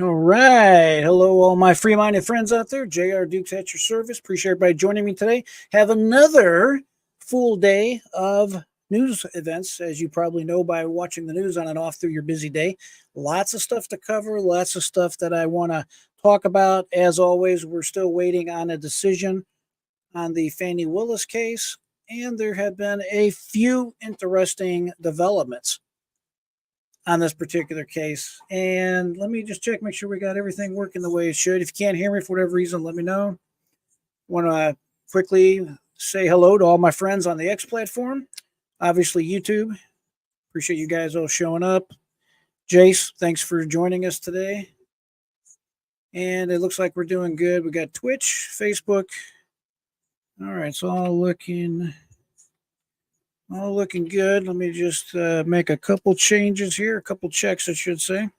All right. Hello, all my free-minded friends out there. JR Dukes at your service. Appreciate everybody joining me today. Have another full day of news events, as you probably know by watching the news on and off through your busy day. Lots of stuff to cover, lots of stuff that I want to talk about. As always, we're still waiting on a decision on the Fani Willis case, and there have been a few interesting developments on this particular case. And let me just check, make sure we got everything working the way it should. If you can't hear me for whatever reason, let me know. Want to quickly say hello to all my friends on the X platform, obviously YouTube. Appreciate you guys all showing up. Jace, thanks for joining us today. And it looks like we're doing good. We got Twitch, Facebook. All right, it's all looking good. Let me just make a couple changes here, a couple checks, I should say.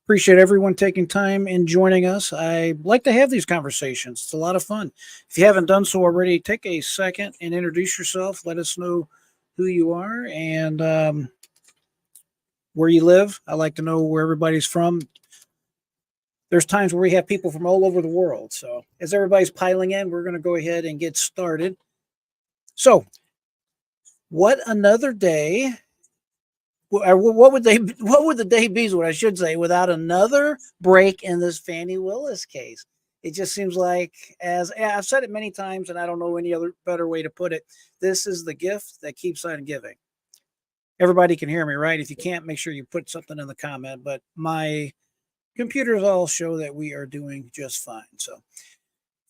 Appreciate everyone taking time and joining us. I like to have these conversations. It's a lot of fun. If you haven't done so already, take a second and introduce yourself. Let us know who you are and where you live. I like to know where everybody's from. There's times where we have people from all over the world. So as everybody's piling in, we're going to go ahead and get started. So what another day, what would the day be, is what I should say, without another break in this Fani Willis case? It just seems like, as I've said it many times, and I don't know any other better way to put it, this is the gift that keeps on giving. Everybody can hear me, right? If you can't, make sure you put something in the comment, but my computers all show that we are doing just fine. So,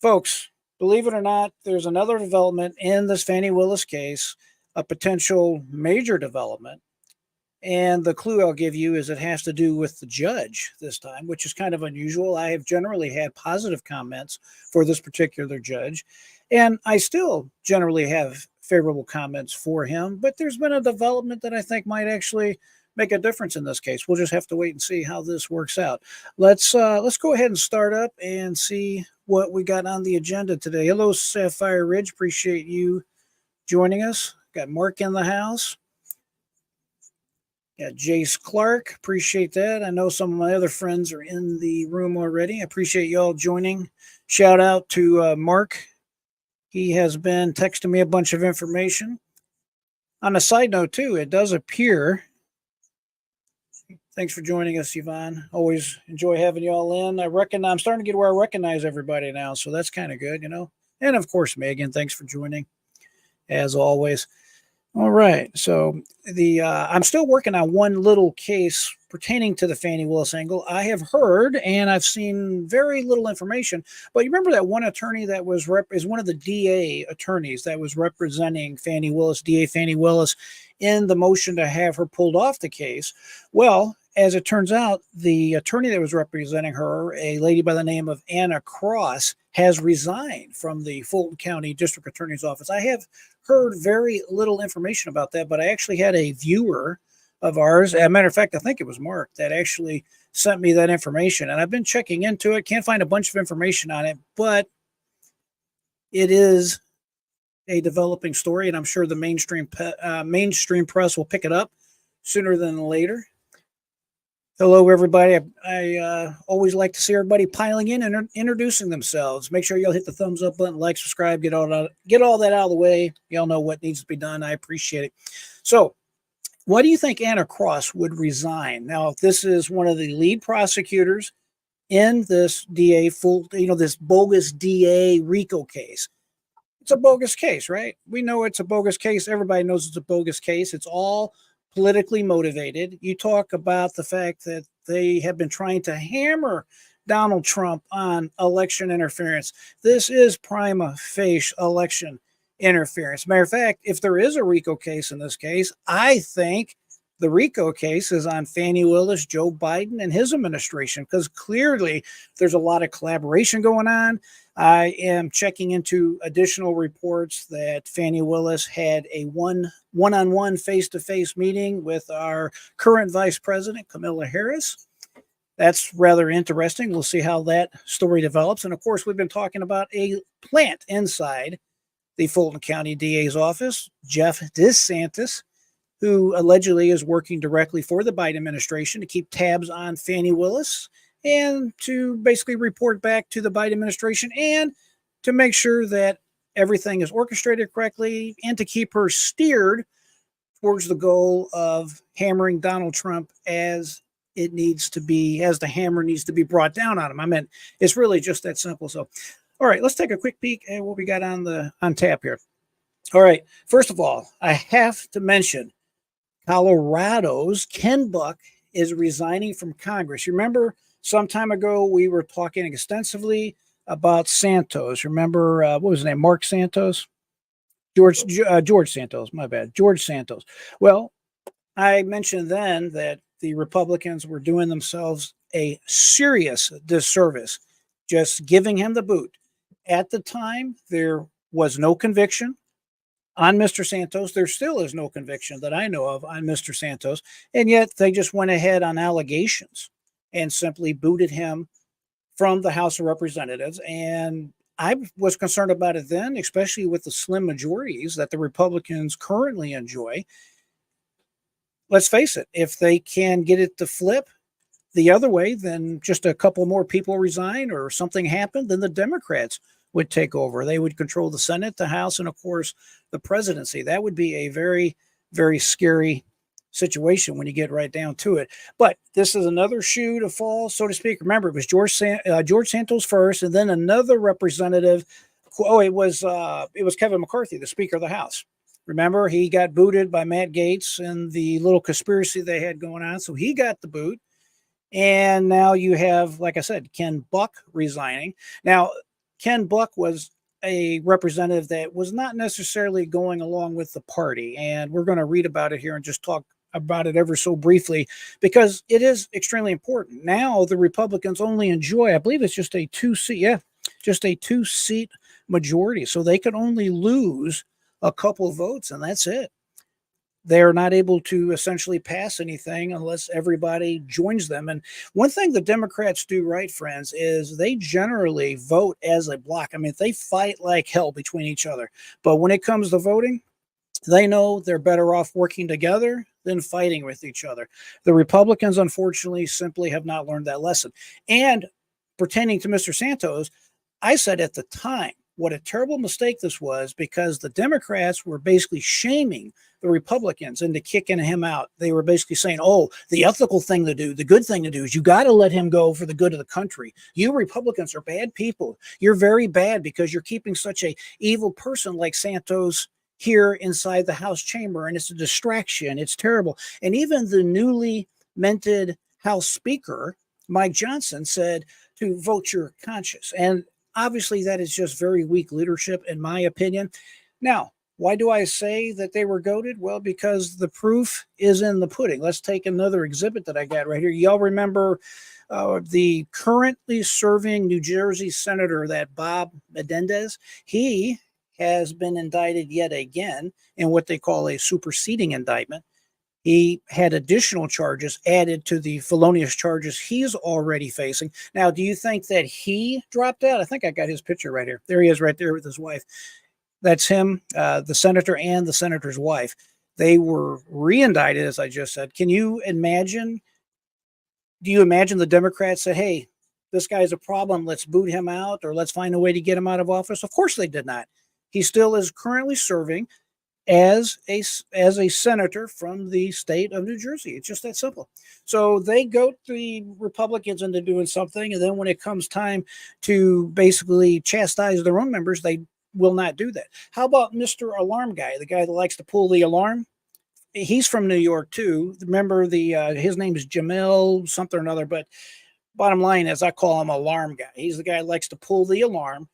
folks, believe it or not, there's another development in this Fani Willis case, a potential major development. And the clue I'll give you is it has to do with the judge this time, which is kind of unusual. I have generally had positive comments for this particular judge, and I still generally have favorable comments for him. But there's been a development that I think might actually make a difference in this case. We'll just have to wait and see how this works out. Let's go ahead and start up and see what we got on the agenda today. Hello, Sapphire Ridge. Appreciate you joining us. Got Mark in the house. Got Jace Clark. Appreciate that. I know some of my other friends are in the room already. I appreciate y'all joining. Shout out to Mark. He has been texting me a bunch of information. On a side note, too, it does appear. Thanks for joining us, Yvonne. Always enjoy having y'all in. I'm starting to get where I recognize everybody now, so that's kind of good, you know. And of course, Megan, thanks for joining, as always. All right, so I'm still working on one little case pertaining to the Fani Willis angle. I have heard and I've seen very little information, but you remember that one attorney that is one of the DA attorneys that was representing Fani Willis, DA Fani Willis, in the motion to have her pulled off the case. Well, as it turns out, the attorney that was representing her, a lady by the name of Anna Cross, has resigned from the Fulton County District Attorney's Office. I have heard very little information about that, but I actually had a viewer of ours, as a matter of fact, I think it was Mark, that actually sent me that information, and I've been checking into it. Can't find a bunch of information on it, but it is a developing story, and I'm sure the mainstream press will pick it up sooner than later. Hello, everybody. I always like to see everybody piling in and introducing themselves. Make sure y'all hit the thumbs up button, like, subscribe, get all that out of the way. Y'all know what needs to be done. I appreciate it. So, why do you think Anna Cross would resign? Now, this is one of the lead prosecutors in this this bogus DA Rico case. It's a bogus case, right? We know it's a bogus case. Everybody knows it's a bogus case. It's all politically motivated. You talk about the fact that they have been trying to hammer Donald Trump on election interference. This is prima facie election interference. Matter of fact, if there is a RICO case in this case, I think the RICO case is on Fani Willis, Joe Biden, and his administration, because clearly there's a lot of collaboration going on. I am checking into additional reports that Fani Willis had a one-on-one face-to-face meeting with our current vice president, Kamala Harris. That's rather interesting. We'll see how that story develops. And of course, we've been talking about a plant inside the Fulton County DA's office, Jeff DeSantis, who allegedly is working directly for the Biden administration to keep tabs on Fani Willis and to basically report back to the Biden administration and to make sure that everything is orchestrated correctly and to keep her steered towards the goal of hammering Donald Trump as it needs to be, as the hammer needs to be brought down on him. I mean, it's really just that simple. So, all right, let's take a quick peek at what we got on tap here. All right, first of all, I have to mention Colorado's Ken Buck is resigning from Congress. You remember some time ago we were talking extensively about Santos. Remember what was his name? Mark Santos? George Santos, my bad. George Santos. Well, I mentioned then that the Republicans were doing themselves a serious disservice, just giving him the boot. At the time, there was no conviction on Mr. Santos. There still is no conviction that I know of on Mr. Santos. And yet they just went ahead on allegations and simply booted him from the House of Representatives. And I was concerned about it then, especially with the slim majorities that the Republicans currently enjoy. Let's face it, if they can get it to flip the other way, then just a couple more people resign or something happened, then the Democrats would take over. They would control the Senate, the House, and of course, the presidency. That would be a very, very scary situation when you get right down to it. But this is another shoe to fall, so to speak. Remember, it was George Santos first, and then another representative. Oh, it was Kevin McCarthy, the Speaker of the House. Remember, he got booted by Matt Gaetz and the little conspiracy they had going on, so he got the boot. And now you have, like I said, Ken Buck resigning. Now, Ken Buck was a representative that was not necessarily going along with the party, and we're going to read about it here and just talk about it ever so briefly because it is extremely important. Now the Republicans only enjoy, I believe it's just a two-seat majority, so they could only lose a couple votes, and that's it. They're not able to essentially pass anything unless everybody joins them. And one thing the Democrats do right, friends, is they generally vote as a block. I mean, they fight like hell between each other. But when it comes to voting, they know they're better off working together than fighting with each other. The Republicans, unfortunately, simply have not learned that lesson. And pertaining to Mr. Santos, I said at the time, what a terrible mistake this was because the Democrats were basically shaming the Republicans into kicking him out. They were basically saying, oh, the ethical thing to do, the good thing to do is you got to let him go for the good of the country. You Republicans are bad people. You're very bad because you're keeping such a evil person like Santos here inside the House chamber, and it's a distraction. It's terrible. And even the newly minted House Speaker, Mike Johnson, said to vote your conscience. And obviously, that is just very weak leadership, in my opinion. Now, why do I say that they were goated? Well, because the proof is in the pudding. Let's take another exhibit that I got right here. Y'all remember the currently serving New Jersey senator, that Bob Menendez? He has been indicted yet again in what they call a superseding indictment. He had additional charges added to the felonious charges he's already facing. Now, do you think that he dropped out? I think I got his picture right here. There he is right there with his wife. That's him, the senator and the senator's wife. They were re-indicted, as I just said. Can you imagine? Do you imagine the Democrats said, hey, this guy's a problem, let's boot him out, or let's find a way to get him out of office? Of course they did not. He still is currently serving as a senator from the state of New Jersey. It's just that simple. So they goat the Republicans into doing something, and then when it comes time to basically chastise their own members, they will not do that. How about Mr. Alarm Guy, the guy that likes to pull the alarm? He's from New York too. Remember his name is Jamel something or another, but bottom line is I call him Alarm Guy. He's the guy that likes to pull the alarm,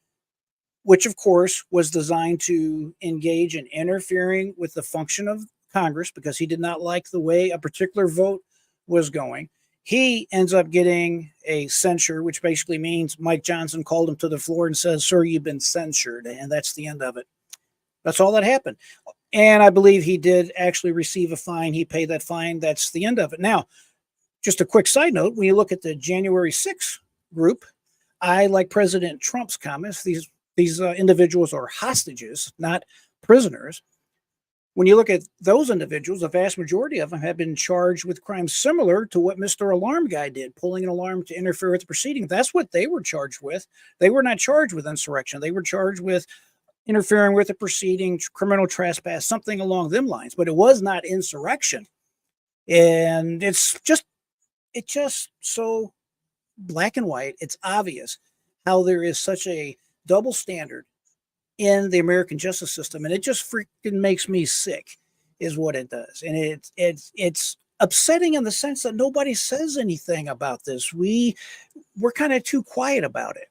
which of course was designed to engage in interfering with the function of Congress because he did not like the way a particular vote was going. He ends up getting a censure, which basically means Mike Johnson called him to the floor and says, sir, you've been censured. And that's the end of it. That's all that happened. And I believe he did actually receive a fine. He paid that fine. That's the end of it. Now, just a quick side note, when you look at the January 6th group, I like President Trump's comments. These individuals are hostages, not prisoners. when you look at those individuals, the vast majority of them have been charged with crimes similar to what Mr. Alarm Guy did, pulling an alarm to interfere with the proceeding. That's what they were charged with. They were not charged with insurrection. They were charged with interfering with the proceeding, criminal trespass, something along them lines. But it was not insurrection. And it's just so black and white. It's obvious how there is such a double standard in the American justice system, and it just freaking makes me sick, is what it does. And it's upsetting in the sense that nobody says anything about this. We're kind of too quiet about it.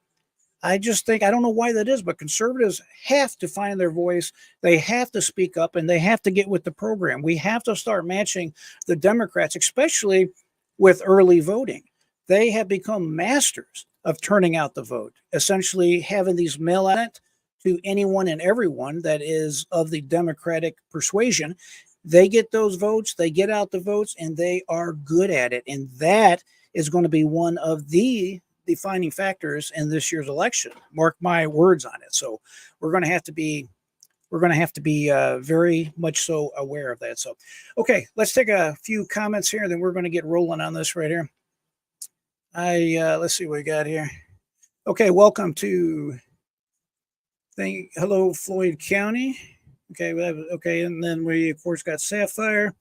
I just think, I don't know why that is, but conservatives have to find their voice. They have to speak up, and they have to get with the program. We have to start matching the Democrats, especially with early voting. They have become masters of turning out the vote, essentially having these mail out to anyone and everyone that is of the Democratic persuasion. They get those votes, they get out the votes, and they are good at it. And that is going to be one of the defining factors in this year's election. Mark my words on it. So we're going to have to be very much so aware of that. So, okay, let's take a few comments here, then we're going to get rolling on this right here. Let's see what we got here. Okay, welcome to hello Floyd County. Okay, and then we of course got Sapphire.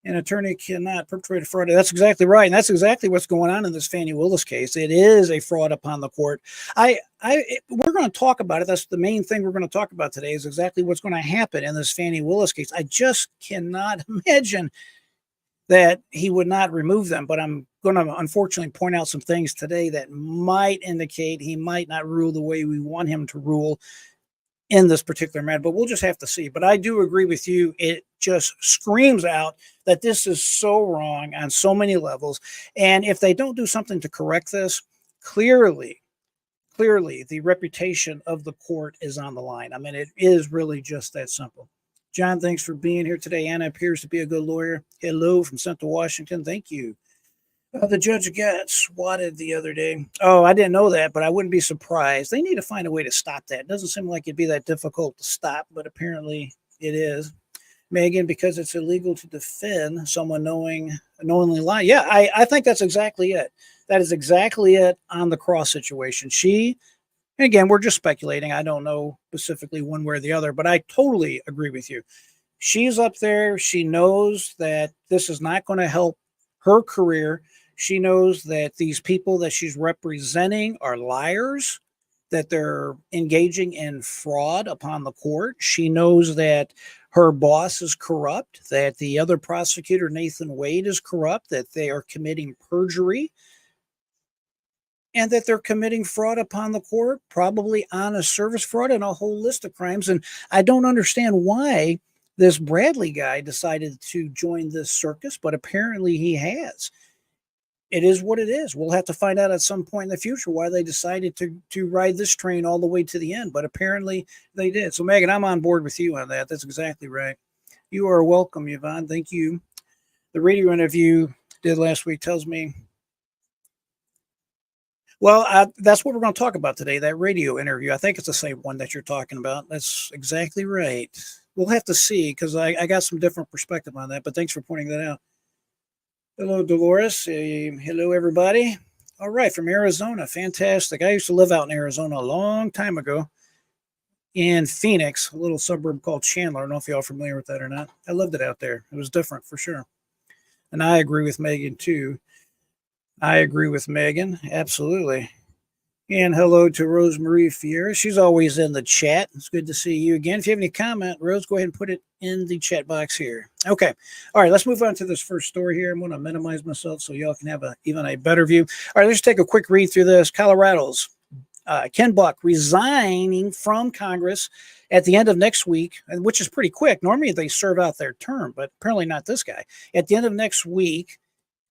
An attorney cannot perpetrate a fraud. That's exactly right, and that's exactly what's going on in this Fani Willis case. It is a fraud upon the court. We're going to talk about it. That's the main thing we're going to talk about today, is exactly what's going to happen in this Fani Willis case. I just cannot imagine that he would not remove them, but I'm going to unfortunately point out some things today that might indicate he might not rule the way we want him to rule in this particular matter, but we'll just have to see. But I do agree with you. It just screams out that this is so wrong on so many levels. And if they don't do something to correct this, clearly, the reputation of the court is on the line. I mean, it is really just that simple. John, thanks for being here today. Anna appears to be a good lawyer. Hello from Central Washington. Thank you. The judge got swatted the other day. Oh, I didn't know that, but I wouldn't be surprised. They need to find a way to stop that. It doesn't seem like it'd be that difficult to stop, but apparently it is. Megan, because it's illegal to defend someone knowingly lying. Yeah, I think that's exactly it. That is exactly it on the Cross situation. And again, we're just speculating. I don't know specifically one way or the other, but I totally agree with you. She's up there. She knows that this is not going to help her career. She knows that these people that she's representing are liars, that they're engaging in fraud upon the court. She knows that her boss is corrupt, that the other prosecutor, Nathan Wade, is corrupt, that they are committing perjury, and that they're committing fraud upon the court, probably honest service fraud and a whole list of crimes. And I don't understand why this Bradley guy decided to join this circus, but apparently he has. It is what it is. We'll have to find out at some point in the future why they decided to ride this train all the way to the end, but apparently they did. So, Megan, I'm on board with you on that. That's exactly right. You are welcome, Yvonne. Thank you. The radio interview did last week tells me, well, that's what we're going to talk about today, that radio interview. I think it's the same one that you're talking about. That's exactly right. We'll have to see, because I got some different perspective on that, but thanks for pointing that out. Hello, Dolores. Hello, everybody. All right, from Arizona. Fantastic. I used to live out in Arizona a long time ago in Phoenix, a little suburb called Chandler. I don't know if y'all are familiar with that or not. I loved it out there. It was different for sure. And I agree with Megan, too. I agree with Megan. Absolutely. And hello to Rosemarie Fiera. She's always in the chat. It's good to see you again. If you have any comment, Rose, go ahead and put it in the chat box here. Okay. All right, let's move on to this first story here. I'm going to minimize myself so y'all can have even a better view. All right, let's take a quick read through this. Colorado's Ken Buck resigning from Congress at the end of next week, which is pretty quick. Normally they serve out their term, but apparently not this guy. At the end of next week,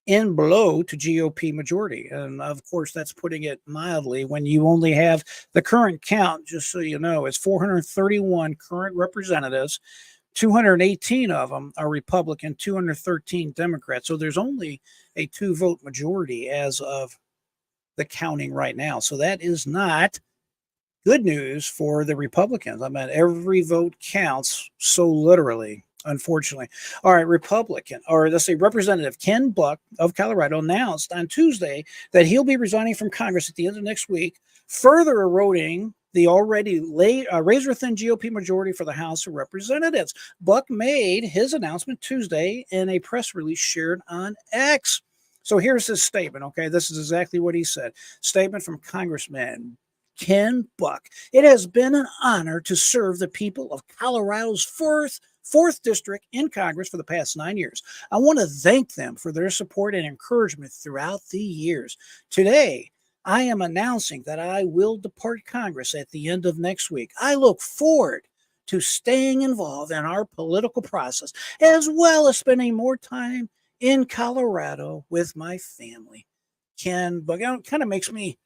in blow to GOP majority. And of course, that's putting it mildly when you only have the current count, just so you know, it's 431 current representatives. 218 of them are Republican, 213 Democrat. So there's only a 2-vote majority as of the counting right now. So that is not good news for the Republicans. I mean, every vote counts, so literally. unfortunately. All right, Representative Ken Buck of Colorado announced on Tuesday that he'll be resigning from Congress at the end of next week, further eroding the already razor-thin GOP majority for the House of Representatives. Buck made his announcement Tuesday in a press release shared on X. So here's his statement, okay? This is exactly what he said. Statement from Congressman Ken Buck. It has been an honor to serve the people of Colorado's fourth district in Congress for the past 9 years. I want to thank them for their support and encouragement throughout the years. Today, I am announcing that I will depart Congress at the end of next week. I look forward to staying involved in our political process, as well as spending more time in Colorado with my family. Ken Buck, it kind of makes me,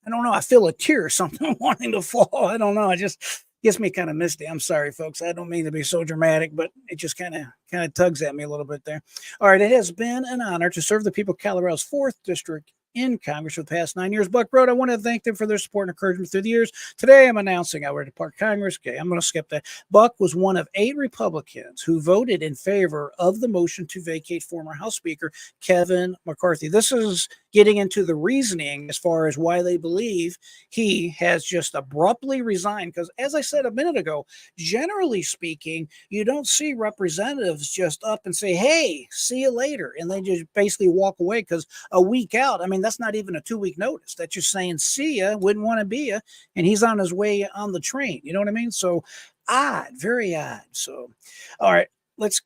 I don't know, I feel a tear or something wanting to fall. I don't know. It just gets me kind of misty. I'm sorry, folks. I don't mean to be so dramatic, but it just kind of tugs at me a little bit there. All right. It has been an honor to serve the people of Colorado's 4th District in Congress for the past 9 years. Buck wrote, I want to thank them for their support and encouragement through the years. Today, I'm announcing I will depart Congress. Okay, I'm going to skip that. Buck was one of 8 Republicans who voted in favor of the motion to vacate former House Speaker Kevin McCarthy. This is getting into the reasoning as far as why they believe he has just abruptly resigned. Because as I said a minute ago, generally speaking, you don't see representatives just up and say, hey, see you later. And they just basically walk away because a week out, I mean, that's not even a 2-week notice. That's just saying, see ya, wouldn't want to be ya. And he's on his way on the train. You know what I mean? So odd, very odd. So, all right, let's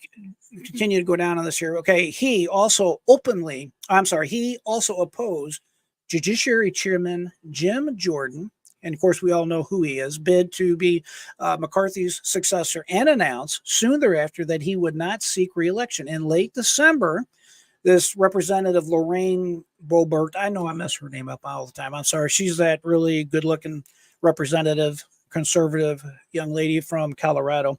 continue to go down on this here. Okay, he also opposed Judiciary Chairman Jim Jordan, and of course we all know who he is, bid to be McCarthy's successor, and announced soon thereafter that he would not seek re-election. In late December, this Representative Lorraine Boebert, I know I mess her name up all the time. I'm sorry. She's that really good-looking representative, conservative young lady from Colorado.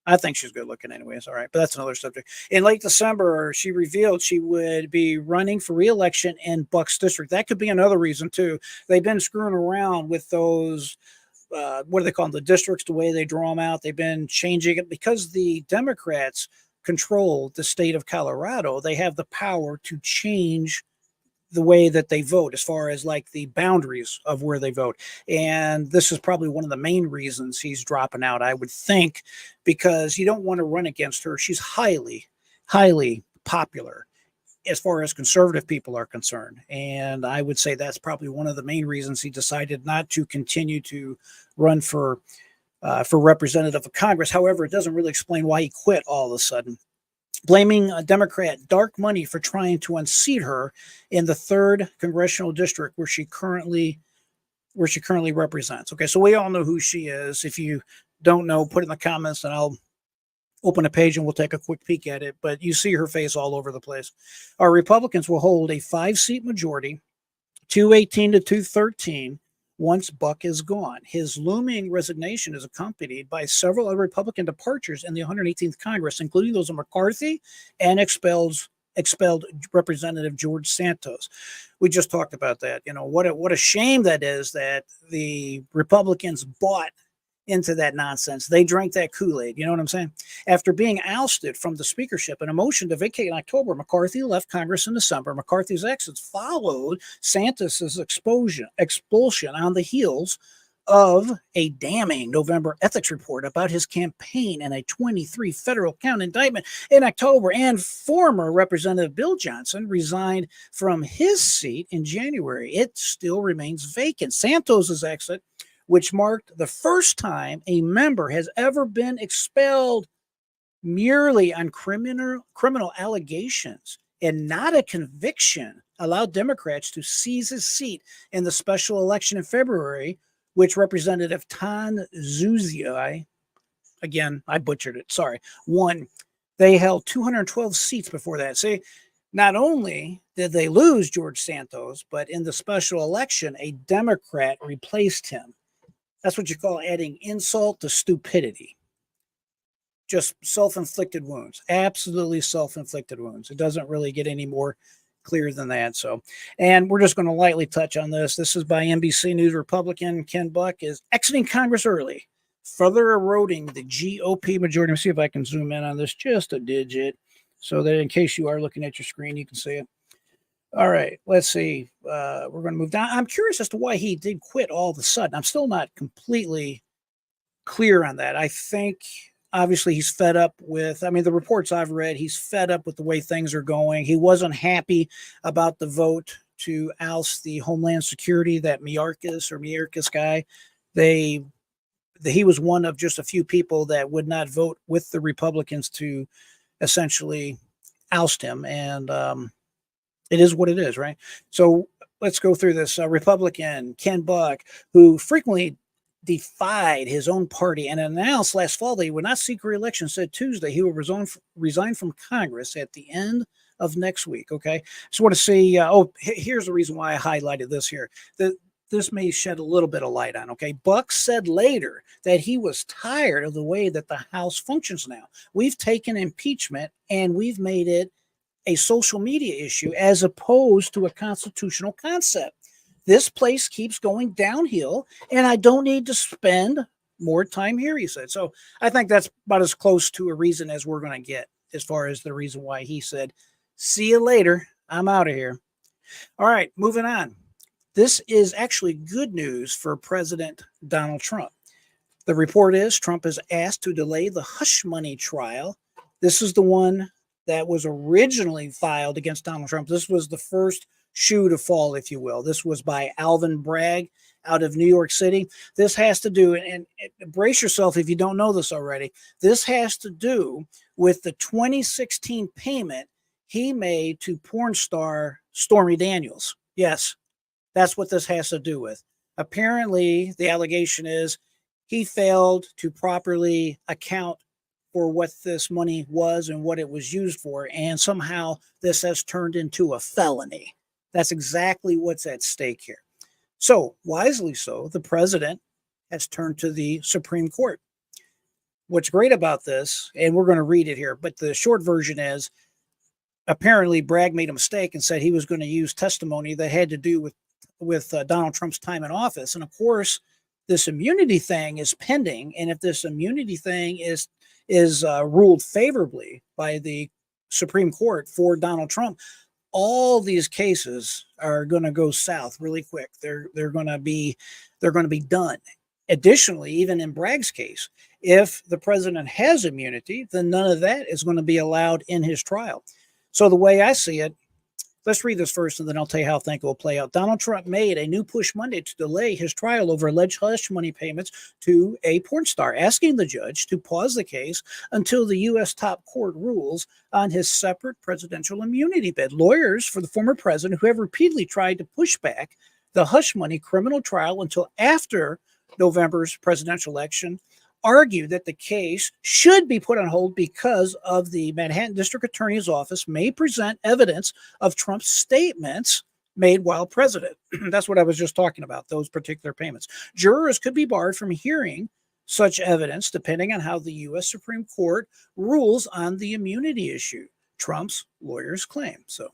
I think she's good looking anyways. All right. But that's another subject. In late December, she revealed she would be running for re-election in Buck's district. That could be another reason too. They've been screwing around with those, what do they call them? The districts, the way they draw them out. They've been changing it because the Democrats control the state of Colorado. They have the power to change the way that they vote as far as like the boundaries of where they vote. And this is probably one of the main reasons he's dropping out, I would think, because you don't want to run against her. She's highly, highly popular as far as conservative people are concerned. And I would say that's probably one of the main reasons he decided not to continue to run for representative of Congress. However, it doesn't really explain why he quit all of a sudden, blaming a Democrat dark money for trying to unseat her in the 3rd congressional district where she currently represents. Okay, so we all know who she is. If you don't know, put it in the comments and I'll open a page and we'll take a quick peek at it. But you see her face all over the place. Our Republicans will hold a 5-seat majority, 218 to 213, once Buck is gone. His looming resignation is accompanied by several other Republican departures in the 118th Congress, including those of McCarthy and expelled Representative George Santos. We just talked about that. You know, what a shame that is that the Republicans bought into that nonsense. They drank that Kool-Aid. You know what I'm saying? After being ousted from the speakership in a motion to vacate in October, McCarthy left Congress in December. McCarthy's exits followed Santos's expulsion on the heels of a damning November ethics report about his campaign and a 23 federal count indictment in October. And former Representative Bill Johnson resigned from his seat in January. It still remains vacant. Santos's exit, which marked the first time a member has ever been expelled merely on criminal allegations and not a conviction, allowed Democrats to seize his seat in the special election in February, which Representative Tan Zuzia, again, I butchered it, sorry, won. They held 212 seats before that. See, not only did they lose George Santos, but in the special election, a Democrat replaced him. That's what you call adding insult to stupidity. Just self-inflicted wounds, absolutely self-inflicted wounds. It doesn't really get any more clear than that. So, and we're just going to lightly touch on this. This is by NBC News. Republican Ken Buck is exiting Congress early further eroding the GOP majority. Let me see if I can zoom in on this just a digit so that in case you are looking at your screen, you can see it. All right, let's see. We're going to move down. I'm curious as to why he did quit all of a sudden. I'm still not completely clear on that. I think obviously he's fed up with, I mean, the reports I've read, he's fed up with the way things are going. He wasn't happy about the vote to oust the Homeland Security, that Mayorkas guy. He was one of just a few people that would not vote with the Republicans to essentially oust him. And it is what it is, right? So let's go through this. Republican Ken Buck, who frequently defied his own party and announced last fall that he would not seek re-election, said Tuesday he will resign from Congress at the end of next week. Okay, just want to see. Here's the reason why I highlighted this here. This may shed a little bit of light on. Okay, Buck said later that he was tired of the way that the House functions now. We've taken impeachment and we've made it a social media issue as opposed to a constitutional concept. This place keeps going downhill, and I don't need to spend more time here, he said. So I think that's about as close to a reason as we're going to get as far as the reason why he said, see you later, I'm out of here. All right, moving on. This is actually good news for President Donald Trump. The report is Trump is asked to delay the hush money trial. This is the one that was originally filed against Donald Trump. This was the first shoe to fall, if you will. This was by Alvin Bragg out of New York City. This has to do, and brace yourself if you don't know this already, this has to do with the 2016 payment he made to porn star Stormy Daniels. Yes, that's what this has to do with. Apparently, the allegation is he failed to properly account for what this money was and what it was used for, and somehow this has turned into a felony. That's exactly what's at stake here. So, wisely so, the president has turned to the Supreme Court. What's great about this, and we're going to read it here, but the short version is apparently Bragg made a mistake and said he was going to use testimony that had to do with Donald Trump's time in office. And of course, this immunity thing is pending. And if this immunity thing is ruled favorably by the Supreme Court for Donald Trump, all these cases are going to go south really quick. They're going to be done. Additionally, even in Bragg's case, if the president has immunity, then none of that is going to be allowed in his trial. So the way I see it, let's read this first, and then I'll tell you how I think it will play out. Donald Trump made a new push Monday to delay his trial over alleged hush money payments to a porn star, asking the judge to pause the case until the U.S. top court rules on his separate presidential immunity bid. Lawyers for the former president, who have repeatedly tried to push back the hush money criminal trial until after November's presidential election, argued that the case should be put on hold because of the Manhattan District Attorney's Office may present evidence of Trump's statements made while president. That's what I was just talking about, those particular payments. Jurors could be barred from hearing such evidence depending on how the U.S. Supreme Court rules on the immunity issue, Trump's lawyers claim. So,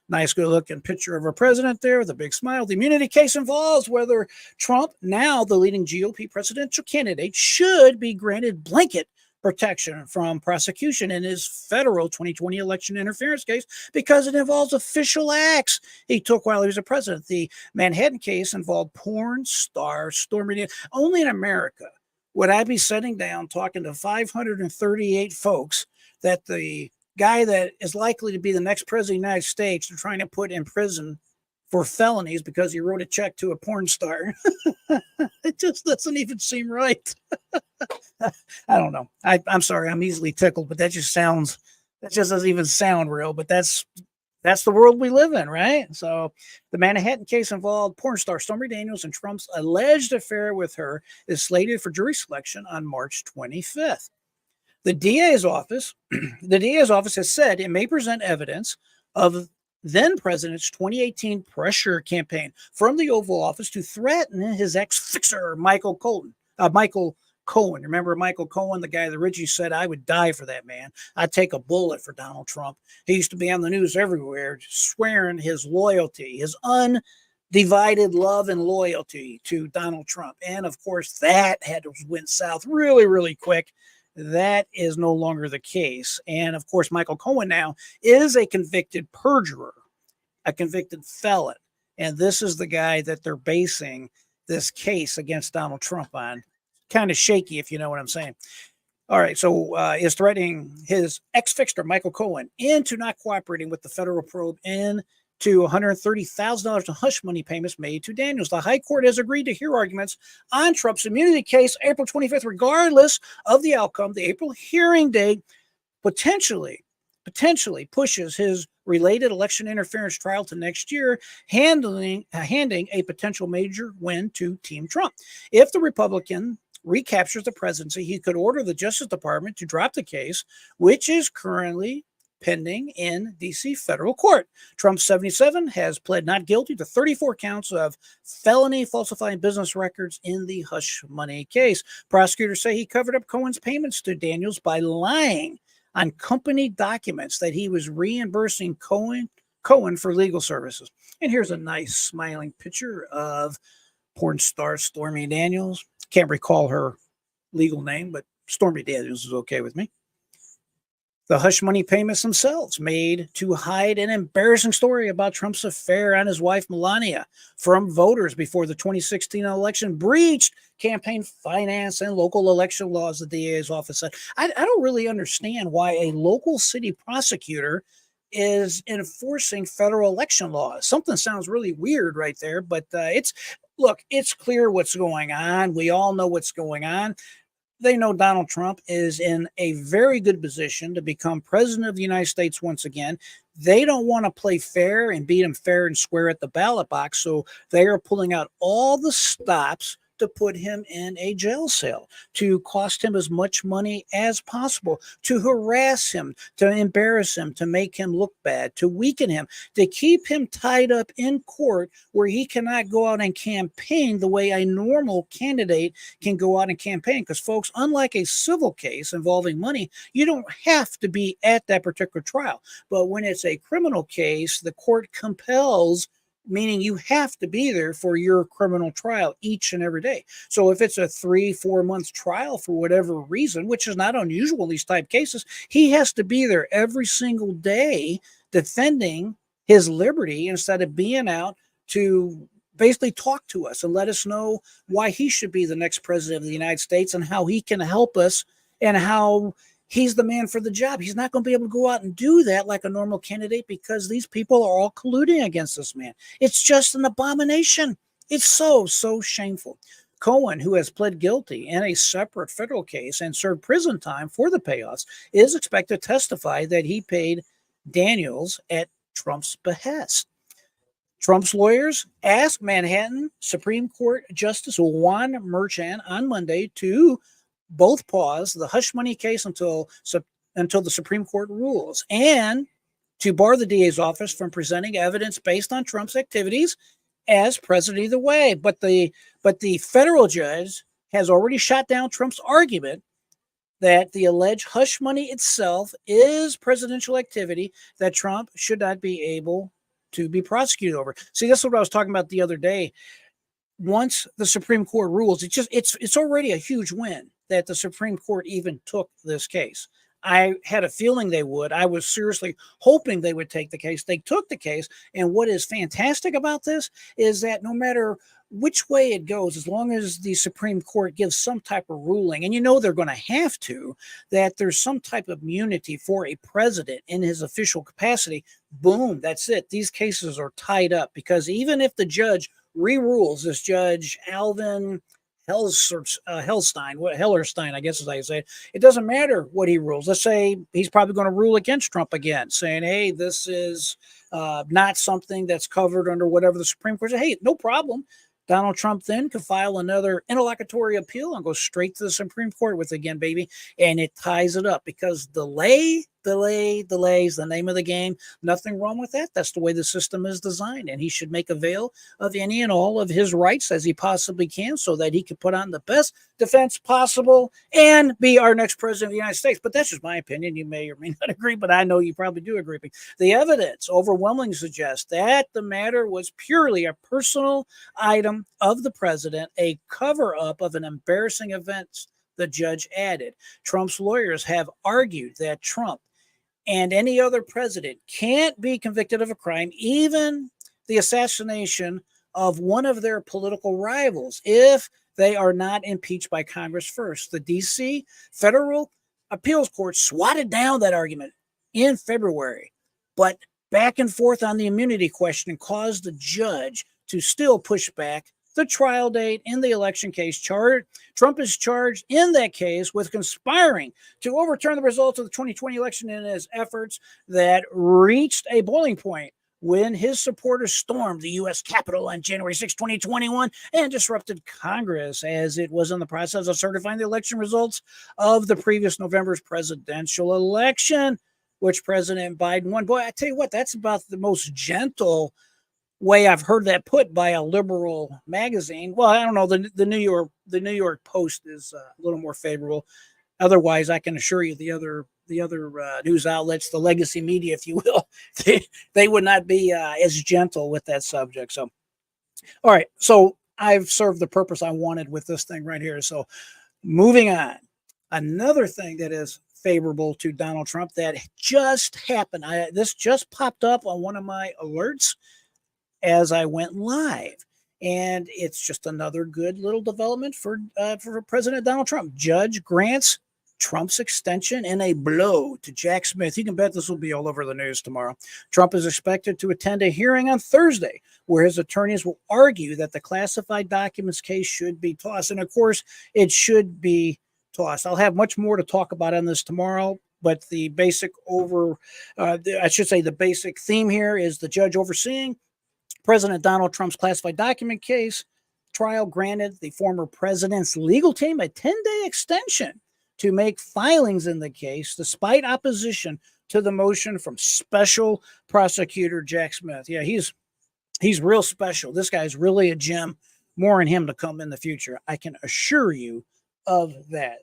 nice good looking picture of our president there with a big smile. The immunity case involves whether Trump, now the leading GOP presidential candidate, should be granted blanket protection from prosecution in his federal 2020 election interference case because it involves official acts he took while he was a president. The Manhattan case involved porn star Stormy Daniels. Only in America would I be sitting down talking to 538 folks that the guy that is likely to be the next president of the United States they're trying to put in prison for felonies because he wrote a check to a porn star. It just doesn't even seem right. I don't know. I'm sorry. I'm easily tickled, but that just doesn't even sound real, but that's the world we live in, right? So the Manhattan case involved porn star Stormy Daniels, and Trump's alleged affair with her is slated for jury selection on March 25th. The DA's office has said it may present evidence of then President's 2018 pressure campaign from the Oval Office to threaten his ex-fixer, Michael Cohen. Remember Michael Cohen, the guy that Richie said, I would die for that man. I'd take a bullet for Donald Trump. He used to be on the news everywhere, swearing his loyalty, his divided love and loyalty to Donald Trump. And of course, that had went south really, really quick. That is no longer the case. And of course, Michael Cohen now is a convicted perjurer, a convicted felon. And this is the guy that they're basing this case against Donald Trump on. Kind of shaky, if you know what I'm saying. All right, so is threatening his ex-fixer, Michael Cohen, into not cooperating with the federal probe into $130,000 in hush money payments made to Daniels. The High Court has agreed to hear arguments on Trump's immunity case April 25th, regardless of the outcome. The April hearing date potentially pushes his related election interference trial to next year, handing a potential major win to Team Trump. If the Republican recaptures the presidency, he could order the Justice Department to drop the case, which is currently pending in D.C. federal court. Trump, 77, has pled not guilty to 34 counts of felony falsifying business records in the hush money case. Prosecutors say he covered up Cohen's payments to Daniels by lying on company documents that he was reimbursing Cohen for legal services. And here's a nice smiling picture of porn star Stormy Daniels. Can't recall her legal name, but Stormy Daniels is okay with me. The hush money payments themselves made to hide an embarrassing story about Trump's affair on his wife Melania from voters before the 2016 election breached campaign finance and local election laws, the DA's office said. I don't really understand why a local city prosecutor is enforcing federal election laws. Something sounds really weird right there, but it's clear what's going on. We all know what's going on. They know Donald Trump is in a very good position to become president of the United States once again. They don't want to play fair and beat him fair and square at the ballot box, so they are pulling out all the stops to put him in a jail cell, to cost him as much money as possible, to harass him, to embarrass him, to make him look bad, to weaken him, to keep him tied up in court where he cannot go out and campaign the way a normal candidate can go out and campaign. Because, folks, unlike a civil case involving money, you don't have to be at that particular trial. But when it's a criminal case, the court compels, meaning you have to be there for your criminal trial each and every day. So if it's a 3-4 month trial for whatever reason, which is not unusual in these type cases, he has to be there every single day defending his liberty instead of being out to basically talk to us and let us know why he should be the next president of the United States and how he can help us and how he's the man for the job. He's not going to be able to go out and do that like a normal candidate because these people are all colluding against this man. It's just an abomination. It's so shameful. Cohen, who has pled guilty in a separate federal case and served prison time for the payoffs, is expected to testify that he paid Daniels at Trump's behest. Trump's lawyers asked Manhattan Supreme Court Justice Juan Merchan on Monday to both pause the hush money case until the Supreme Court rules and to bar the DA's office from presenting evidence based on Trump's activities as president either way. But the federal judge has already shot down Trump's argument that the alleged hush money itself is presidential activity that Trump should not be able to be prosecuted over. See, that's what I was talking about the other day. Once the Supreme Court rules, it's already a huge win that the Supreme Court even took this case. I had a feeling they would. I was seriously hoping they would take the case. They took the case. And what is fantastic about this is that no matter which way it goes, as long as the Supreme Court gives some type of ruling, and you know they're going to have to, that there's some type of immunity for a president in his official capacity, boom, that's it. These cases are tied up because even if the judge re-rules, this Judge Alvin Hellerstein, I guess is how you say it. It doesn't matter what he rules. Let's say he's probably going to rule against Trump again, saying, hey, this is not something that's covered under whatever the Supreme Court says. Hey, no problem. Donald Trump then could file another interlocutory appeal and go straight to the Supreme Court with it again, baby. And it ties it up because delay Delay is the name of the game. Nothing wrong with that. That's the way the system is designed. And he should make avail of any and all of his rights as he possibly can so that he can put on the best defense possible and be our next president of the United States. But that's just my opinion. You may or may not agree, but I know you probably do agree. The evidence overwhelmingly suggests that the matter was purely a personal item of the president, a cover-up of an embarrassing event, the judge added. Trump's lawyers have argued that Trump and any other president can't be convicted of a crime, even the assassination of one of their political rivals, if they are not impeached by Congress first. The D.C. Federal Appeals Court swatted down that argument in February, but back and forth on the immunity question caused the judge to still push back the trial date in the election case. Trump is charged in that case with conspiring to overturn the results of the 2020 election in his efforts that reached a boiling point when his supporters stormed the U.S. Capitol on January 6, 2021, and disrupted Congress as it was in the process of certifying the election results of the previous November's presidential election, which President Biden won. Boy, I tell you what, that's about the most gentle way I've heard that put by a liberal magazine. Well, I don't know. The New York Post is a little more favorable. Otherwise, I can assure you the other news outlets, the legacy media, if you will, they would not be as gentle with that subject. So, all right. So I've served the purpose I wanted with this thing right here. So moving on, another thing that is favorable to Donald Trump that just happened. This just popped up on one of my alerts as I went live. And it's just another good little development for President Donald Trump. Judge grants Trump's extension in a blow to Jack Smith. You can bet this will be all over the news tomorrow. Trump is expected to attend a hearing on Thursday where his attorneys will argue that the classified documents case should be tossed. And of course, it should be tossed. I'll have much more to talk about on this tomorrow. But the basic the basic theme here is the judge overseeing President Donald Trump's classified document case trial granted the former president's legal team a 10-day extension to make filings in the case, despite opposition to the motion from special prosecutor Jack Smith. Yeah, he's real special. This guy's really a gem. More on him to come in the future. I can assure you of that.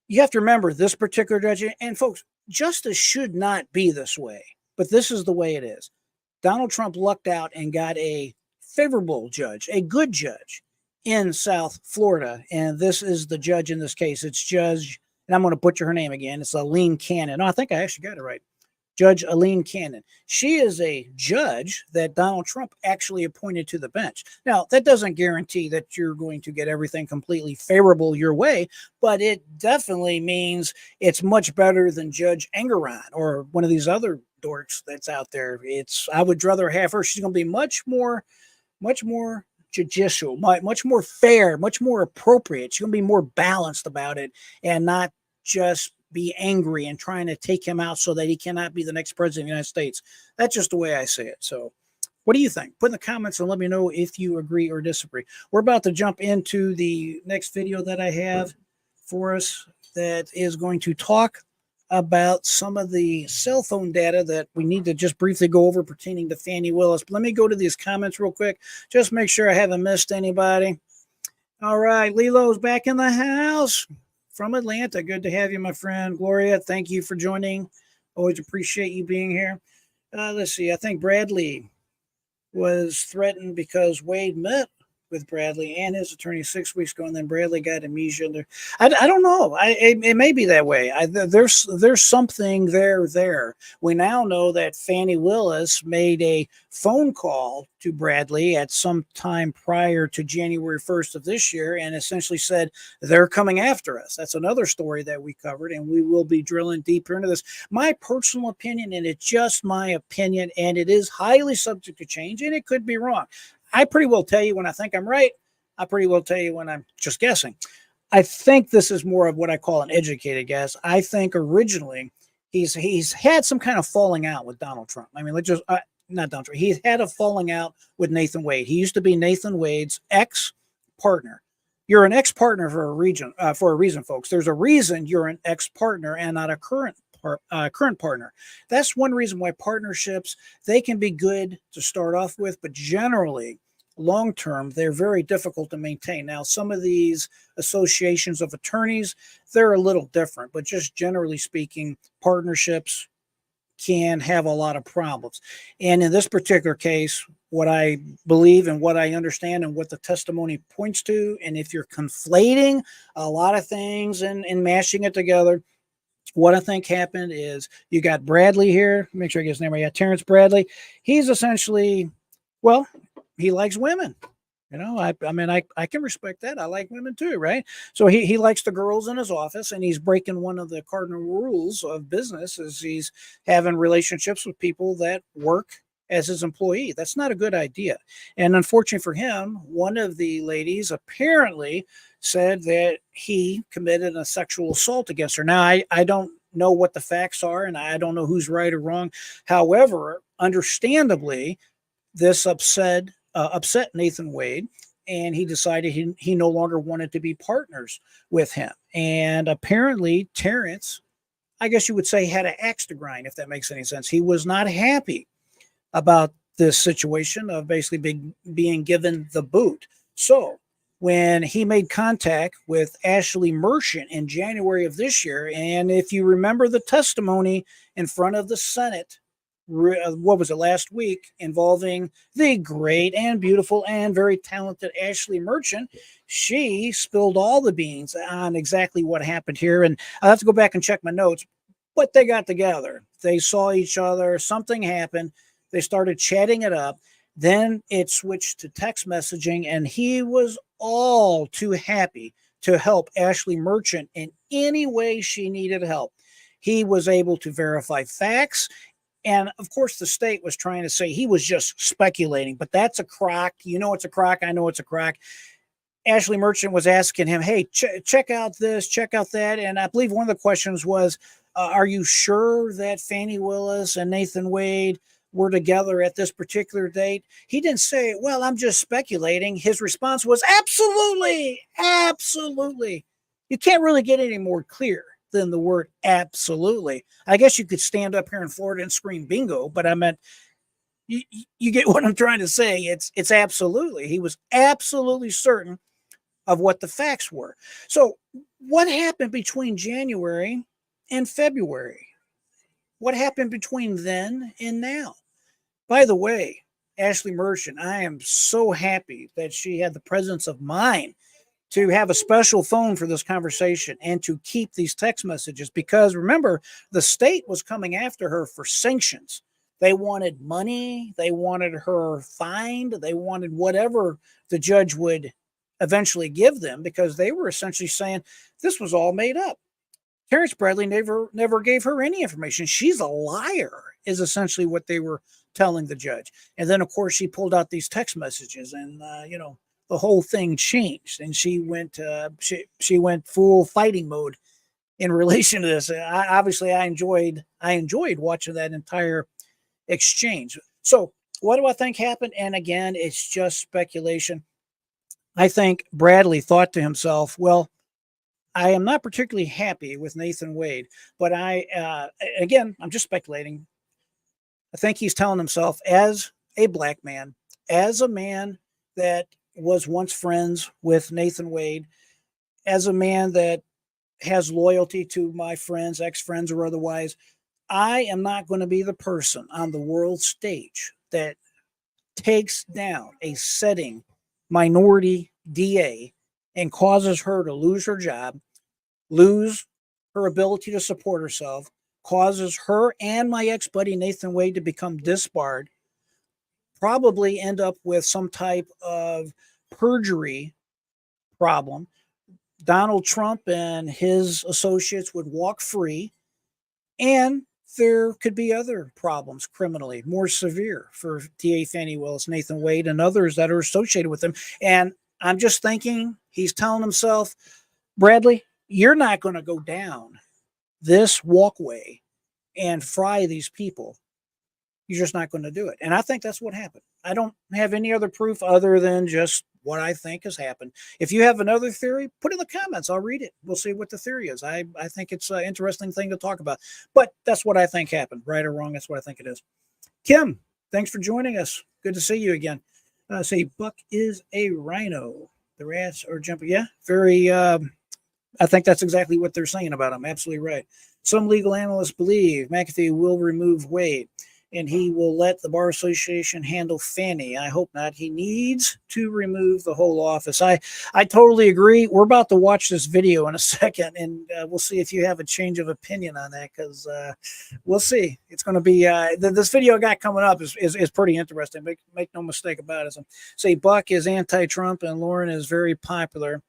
You have to remember this particular judge, and folks, justice should not be this way, but this is the way it is. Donald Trump lucked out and got a favorable judge, a good judge in South Florida. And this is the judge in this case. It's Judge, and I'm going to butcher her name again. It's Aileen Cannon. No, I think I actually got it right. Judge Aileen Cannon. She is a judge that Donald Trump actually appointed to the bench. Now, that doesn't guarantee that you're going to get everything completely favorable your way, but it definitely means it's much better than Judge Engeron or one of these other dorks that's out there. I would rather have her. She's going to be much more judicial, much more fair, much more appropriate. She's going to be more balanced about it and not just be angry and trying to take him out so that he cannot be the next president of the United States. That's just the way I say it. So what do you think? Put in the comments and let me know if you agree or disagree. We're about to jump into the next video that I have for us that is going to talk about some of the cell phone data that we need to just briefly go over pertaining to Fani Willis. But let me go to these comments real quick. Just make sure I haven't missed anybody. All right. Lilo's back in the house from Atlanta. Good to have you, my friend. Gloria, thank you for joining. Always appreciate you being here. Let's see. I think Bradley was threatened because Wade met with Bradley and his attorney 6 weeks ago, and then Bradley got amnesia. I don't know. It may be that way. There's something there. We now know that Fani Willis made a phone call to Bradley at some time prior to January 1st of this year and essentially said, they're coming after us. That's another story that we covered, and we will be drilling deeper into this. My personal opinion, and it's just my opinion, and it is highly subject to change, and it could be wrong. I pretty well tell you when I think I'm right. I pretty well tell you when I'm just guessing. I think this is more of what I call an educated guess. I think originally he's had some kind of falling out with Donald Trump. I mean, not Donald Trump. He had a falling out with Nathan Wade. He used to be Nathan Wade's ex-partner. You're an ex-partner for a reason, folks. There's a reason you're an ex-partner and not a current current partner. That's one reason why partnerships, they can be good to start off with, but generally, long term, they're very difficult to maintain. Now, some of these associations of attorneys, they're a little different, but just generally speaking, partnerships can have a lot of problems. And in this particular case, what I believe and what I understand and what the testimony points to, and if you're conflating a lot of things and mashing it together, what I think happened is you got Bradley here. Make sure I get his name right. Yeah, Terrence Bradley. He's essentially, well, he likes women. I mean, I can respect that. I like women too, right? So he likes the girls in his office, and he's breaking one of the cardinal rules of business is he's having relationships with people that work as his employee. That's not a good idea. And unfortunately for him, one of the ladies apparently said that he committed a sexual assault against her. Now, I don't know what the facts are, and I don't know who's right or wrong. However, understandably, this upset Nathan Wade, and he decided he no longer wanted to be partners with him. And apparently, Terrence, I guess you would say, had an axe to grind, if that makes any sense. He was not happy about this situation of basically being given the boot. So when he made contact with Ashley Merchant in January of this year, and if you remember the testimony in front of the Senate, what was it, last week, involving the great and beautiful and very talented Ashley Merchant, she spilled all the beans on exactly what happened here. And I'll have to go back and check my notes, but they got together. They saw each other. Something happened. They started chatting it up. Then it switched to text messaging, and he was all too happy to help Ashley Merchant in any way she needed help. He was able to verify facts. And of course, the state was trying to say he was just speculating, but that's a crock. You know it's a crock. I know it's a crock. Ashley Merchant was asking him, hey, check out this, check out that. And I believe one of the questions was, are you sure that Fani Willis and Nathan Wade were together at this particular date? He didn't say, well, I'm just speculating. His response was, absolutely, absolutely. You can't really get any more clear than the word absolutely. I guess you could stand up here in Florida and scream bingo, but I meant you get what I'm trying to say. It's absolutely. He was absolutely certain of what the facts were. So what happened between January and February? What happened between then and now? By the way, Ashley Merchant, I am so happy that she had the presence of mind to have a special phone for this conversation and to keep these text messages, because remember, the state was coming after her for sanctions. They wanted money. They wanted her fined. They wanted whatever the judge would eventually give them, because they were essentially saying this was all made up. Terrence Bradley never gave her any information. She's a liar, is essentially what they were telling the judge. And then, of course, she pulled out these text messages, and the whole thing changed, and she went full fighting mode in relation to this. I enjoyed watching that entire exchange. So what do I think happened? And again, it's just speculation. I think Bradley thought to himself, well, I am not particularly happy with Nathan Wade, but again, I'm just speculating. I think he's telling himself, as a black man, as a man that was once friends with Nathan Wade, as a man that has loyalty to my friends, ex-friends or otherwise, I am not going to be the person on the world stage that takes down a sitting minority DA and causes her to lose her job, lose her ability to support herself, causes her and my ex-buddy Nathan Wade to become disbarred, probably end up with some type of perjury problem. Donald Trump and his associates would walk free, and there could be other problems criminally, more severe for DA Fani Willis, Nathan Wade, and others that are associated with him. And I'm just thinking he's telling himself, Bradley, you're not going to go down this walkway and fry these people. You're just not going to do it. And I think that's what happened. I don't have any other proof other than just what I think has happened. If you have another theory, put in the comments. I'll read it. We'll see what the theory is. I think it's an interesting thing to talk about. But that's what I think happened. Right or wrong, that's what I think it is. Kim, thanks for joining us. Good to see you again. Say Buck is a rhino. The rats are jumping. Yeah, very. I think that's exactly what they're saying about him. Absolutely right. Some legal analysts believe McAfee will remove Wade and he will let the Bar Association handle Fani. I hope not. He needs to remove the whole office. I totally agree. We're about to watch this video in a second, and we'll see if you have a change of opinion on that, because we'll see. It's going to be this video I got coming up is pretty interesting. Make no mistake about it. So, say Buck is anti-Trump and Lauren is very popular,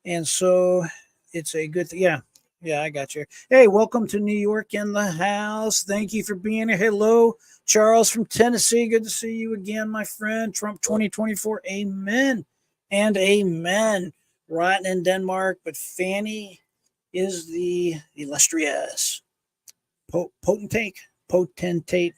and so it's a good thing. Yeah. Yeah, I got you. Hey, welcome to New York in the house. Thank you for being here. Hello, Charles from Tennessee. Good to see you again, my friend. Trump 2024. Amen and amen. Rotten in Denmark, but Fani is the illustrious potentate.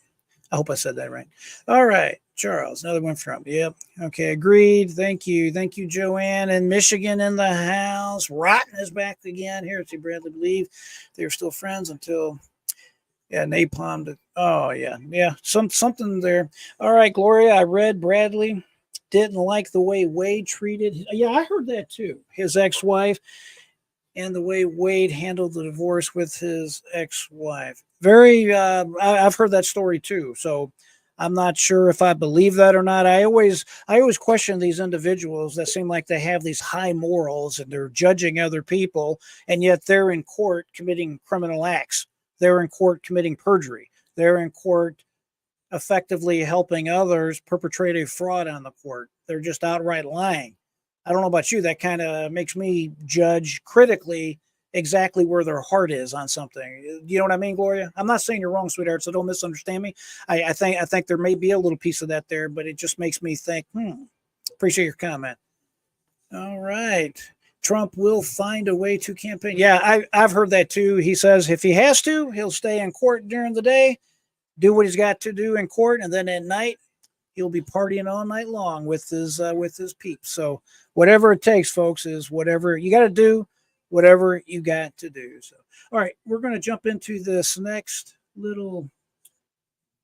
I hope I said that right. All right, Charles, another one from. Yep. Okay, agreed. Thank you. Thank you, Joanne. And Michigan in the house. Rotten is back again. Here, see Bradley believe they're still friends until, yeah, napalm. Oh, yeah. Yeah, something there. All right, Gloria, I read Bradley didn't like the way Wade treated. Yeah, I heard that too. His ex-wife and the way Wade handled the divorce with his ex-wife. Very, I've heard that story too. So I'm not sure if I believe that or not. I always question these individuals that seem like they have these high morals and they're judging other people, and yet they're in court committing criminal acts. They're in court committing perjury. They're in court effectively helping others perpetrate a fraud on the court. They're just outright lying. I don't know about you. That kind of makes me judge critically exactly where their heart is on something. You know what I mean, Gloria? I'm not saying you're wrong, sweetheart, so don't misunderstand me. I think there may be a little piece of that there, but it just makes me think, appreciate your comment. All right. Trump will find a way to campaign. Yeah, I've heard that too. He says if he has to, he'll stay in court during the day, do what he's got to do in court, and then at night, he'll be partying all night long with his peeps. So whatever it takes, folks, is whatever you got to do, whatever you got to do. So, all right, we're going to jump into this next little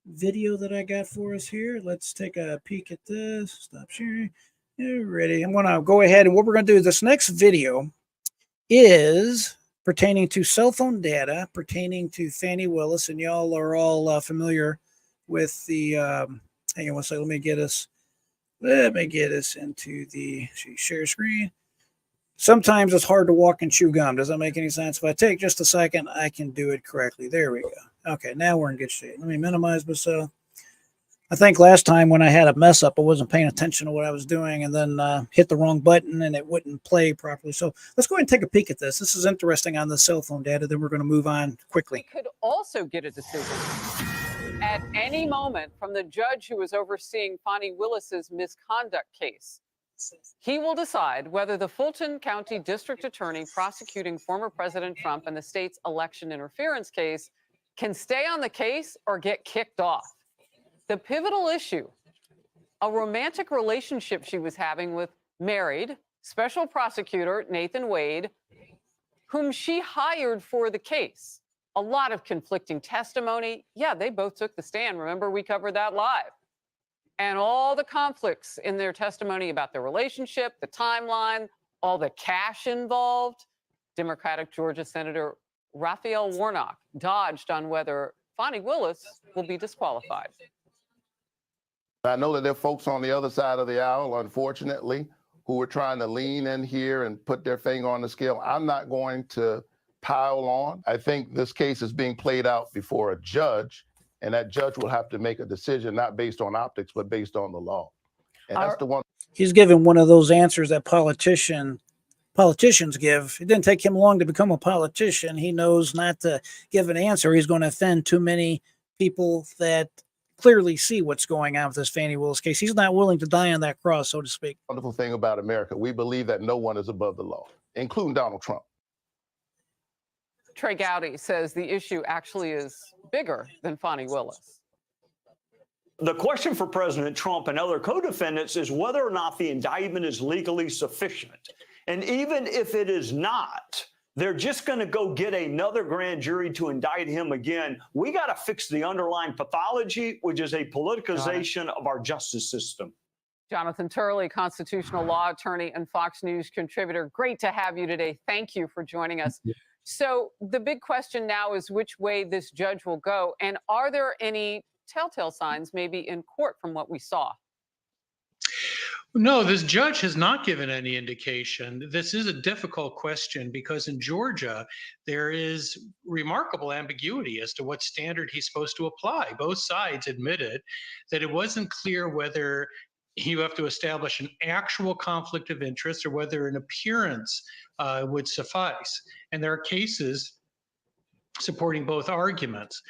video that I got for us here. Let's take a peek at this. Stop sharing. You're ready. I'm going to go ahead, and what we're going to do, this next video is pertaining to cell phone data, pertaining to Fani Willis, and y'all are all familiar with the, hang on one second, let me get us into the share screen. Sometimes it's hard to walk and chew gum. Does that make any sense? If I take just a second, I can do it correctly. There we go. Okay, now we're in good shape. Let me minimize myself. I think last time when I had a mess up, I wasn't paying attention to what I was doing and then hit the wrong button and it wouldn't play properly. So let's go ahead and take a peek at this. This is interesting on the cell phone data. Then we're going to move on quickly. We could also get a decision at any moment from the judge who was overseeing Fani Willis's misconduct case. He will decide whether the Fulton County District Attorney prosecuting former President Trump in the state's election interference case can stay on the case or get kicked off. The pivotal issue, a romantic relationship she was having with married special prosecutor Nathan Wade, whom she hired for the case. A lot of conflicting testimony. Yeah, they both took the stand. Remember, we covered that live. And all the conflicts in their testimony about their relationship, the timeline, all the cash involved. Democratic Georgia Senator Raphael Warnock dodged on whether Fani Willis will be disqualified. I know that there are folks on the other side of the aisle, unfortunately, who are trying to lean in here and put their finger on the scale. I'm not going to pile on. I think this case is being played out before a judge, and that judge will have to make a decision not based on optics, but based on the law. And that's the one. He's given one of those answers that politicians give. It didn't take him long to become a politician. He knows not to give an answer. He's going to offend too many people that clearly see what's going on with this Fani Willis case. He's not willing to die on that cross, so to speak. Wonderful thing about America, we believe that no one is above the law, including Donald Trump. Trey Gowdy says the issue actually is bigger than Fani Willis. The question for President Trump and other co-defendants is whether or not the indictment is legally sufficient. And even if it is not, they're just going to go get another grand jury to indict him again. We got to fix the underlying pathology, which is a politicization of our justice system. Jonathan Turley, constitutional law attorney and Fox News contributor. Great to have you today. Thank you for joining us. So the big question now is which way this judge will go. And are there any telltale signs maybe in court from what we saw? No, this judge has not given any indication. This is a difficult question because in Georgia, there is remarkable ambiguity as to what standard he's supposed to apply. Both sides admitted that it wasn't clear whether you have to establish an actual conflict of interest or whether an appearance would suffice. And there are cases supporting both arguments.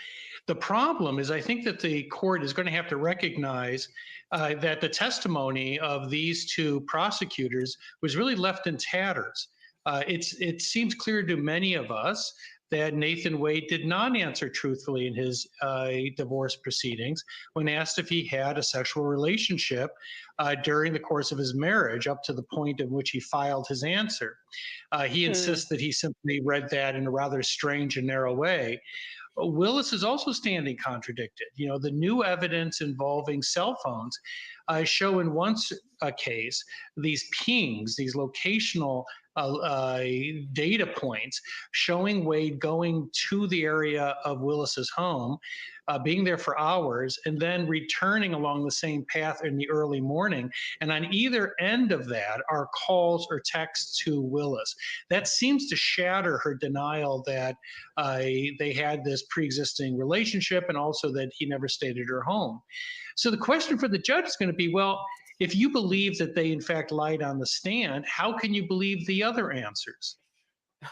The problem is I think that the court is going to have to recognize that the testimony of these two prosecutors was really left in tatters. It seems clear to many of us that Nathan Wade did not answer truthfully in his divorce proceedings when asked if he had a sexual relationship during the course of his marriage up to the point at which he filed his answer. He insists that he simply read that in a rather strange and narrow way. Willis is also standing contradicted. You know, the new evidence involving cell phones show in one case these pings, these locational data points showing Wade going to the area of Willis's home, being there for hours, and then returning along the same path in the early morning. And on either end of that are calls or texts to Willis. That seems to shatter her denial that they had this pre-existing relationship and also that he never stayed at her home. So the question for the judge is going to be, well, if you believe that they in fact lied on the stand, how can you believe the other answers?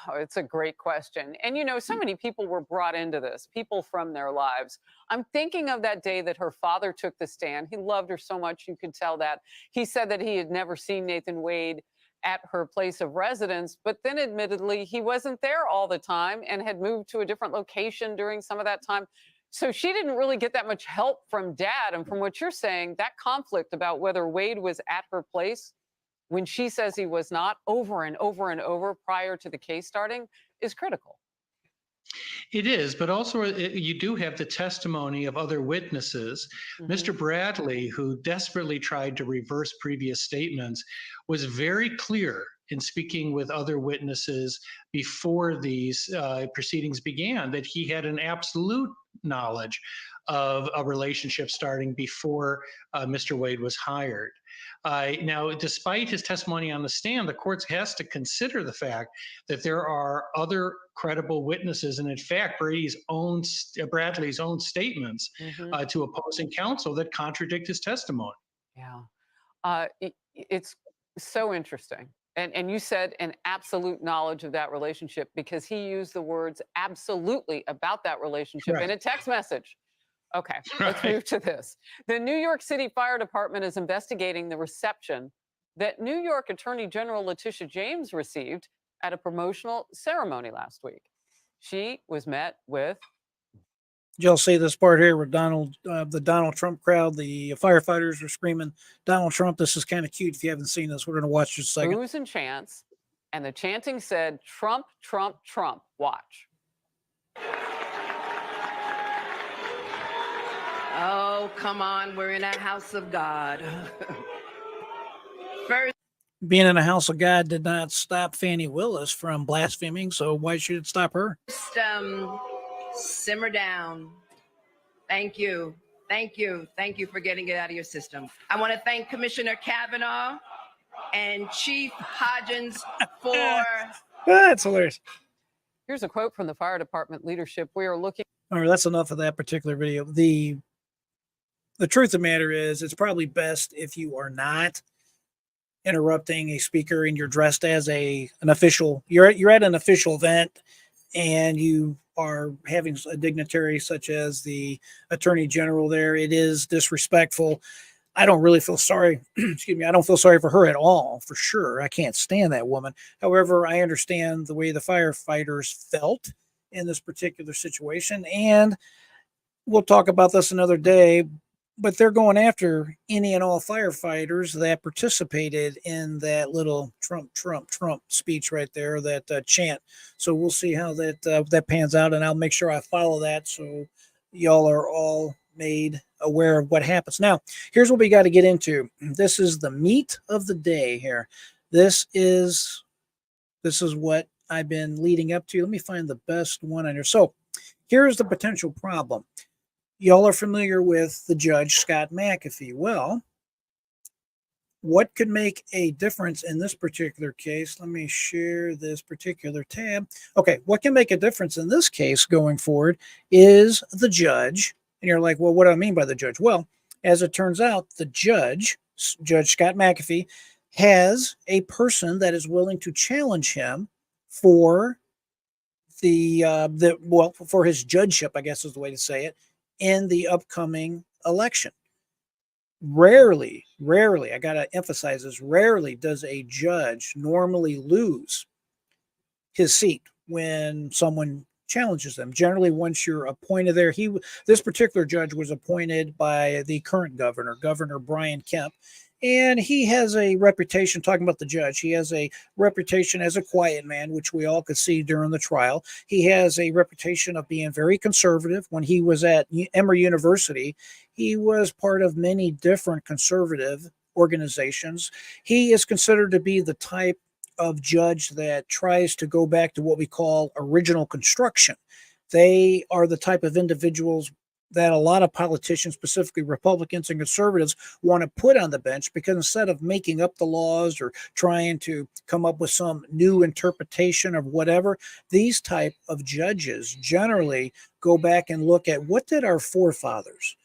Oh, it's a great question. And, you know, so many people were brought into this, people from their lives. I'm thinking of that day that her father took the stand. He loved her so much, you could tell that. He said that he had never seen Nathan Wade at her place of residence, but then admittedly, he wasn't there all the time and had moved to a different location during some of that time. So she didn't really get that much help from dad. And from what you're saying, that conflict about whether Wade was at her place when she says he was not, over and over and over prior to the case starting, is critical. It is, but also you do have the testimony of other witnesses. Mr. Bradley, who desperately tried to reverse previous statements, was very clear in speaking with other witnesses before these proceedings began that he had an absolute knowledge of a relationship starting before Mr. Wade was hired. Now, despite his testimony on the stand, the court has to consider the fact that there are other credible witnesses, and in fact, Bradley's own statements to opposing counsel that contradict his testimony. Yeah, it's so interesting. And you said an absolute knowledge of that relationship because he used the words absolutely about that relationship in a text message. Okay, let's move to this. The New York City Fire Department is investigating the reception that New York Attorney General Letitia James received at a promotional ceremony last week. She was met with... Did y'all see this part here with the Donald Trump crowd? The firefighters were screaming, Donald Trump. This is kind of cute. If you haven't seen this, we're going to watch this second. Boos and chants, and the chanting said, Trump, Trump, Trump. Watch. Oh, come on. We're in a house of God. First, being in a house of God did not stop Fani Willis from blaspheming, so why should it stop her? Simmer down. Thank you. Thank you. Thank you for getting it out of your system. I want to thank Commissioner Kavanaugh and Chief Hodgins for... That's hilarious. Here's a quote from the fire department leadership. We are looking... All right, that's enough of that particular video. The truth of the matter is, it's probably best if you are not interrupting a speaker and you're dressed as an official. You're at an official event and you are having a dignitary such as the Attorney General there. It is disrespectful. I don't really feel sorry. Excuse me. I don't feel sorry for her at all, for sure. I can't stand that woman. However, I understand the way the firefighters felt in this particular situation. And we'll talk about this another day. but they're going after any and all firefighters that participated in that little Trump, Trump, Trump speech right there, that chant. So we'll see how that pans out, and I'll make sure I follow that so y'all are all made aware of what happens. Now, here's what we got to get into. This is the meat of the day here. This is what I've been leading up to. Let me find the best one on here. So here's the potential problem. Y'all are familiar with the judge, Scott McAfee. Well, what could make a difference in this particular case? Let me share this particular tab. Okay, what can make a difference in this case going forward is the judge. And you're like, well, what do I mean by the judge? Well, as it turns out, the judge, Judge Scott McAfee, has a person that is willing to challenge him for for his judgeship, I guess is the way to say it, in the upcoming election. Rarely, I got to emphasize this, rarely does a judge normally lose his seat when someone challenges them. Generally, once you're appointed there, this particular judge was appointed by the current Governor Brian Kemp. And he has a reputation, talking about the judge, he has a reputation as a quiet man, which we all could see during the trial. He has a reputation of being very conservative. When he was at Emory University, he was part of many different conservative organizations. He is considered to be the type of judge that tries to go back to what we call original construction. They are the type of individuals that a lot of politicians, specifically Republicans and conservatives, want to put on the bench, because instead of making up the laws or trying to come up with some new interpretation of whatever, these type of judges generally go back and look at, what did our forefathers,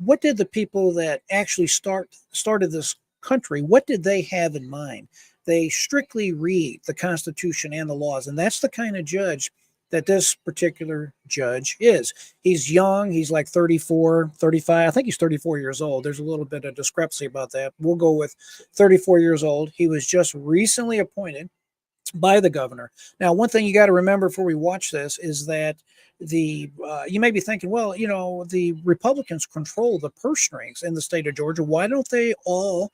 what did the people that actually started this country, what did they have in mind? They strictly read the Constitution and the laws, and that's the kind of judge that this particular judge is. He's young. He's like 34, 35. I think he's 34 years old. There's a little bit of discrepancy about that. We'll go with 34 years old. He was just recently appointed by the governor. Now, one thing you got to remember before we watch this is that you may be thinking, well, you know, the Republicans control the purse strings in the state of Georgia. Why don't they all,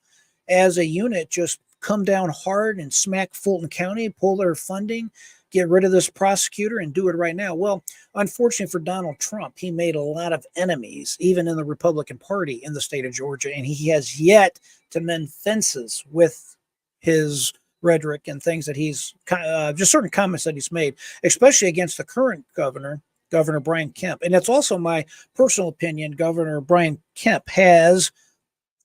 as a unit, just come down hard and smack Fulton County, pull their funding, get rid of this prosecutor, and do it right now? Well, unfortunately for Donald Trump, he made a lot of enemies, even in the Republican Party in the state of Georgia, and he has yet to mend fences with his rhetoric and things that he's just certain comments that he's made, especially against the current Governor Brian Kemp. And it's also my personal opinion, Governor Brian Kemp has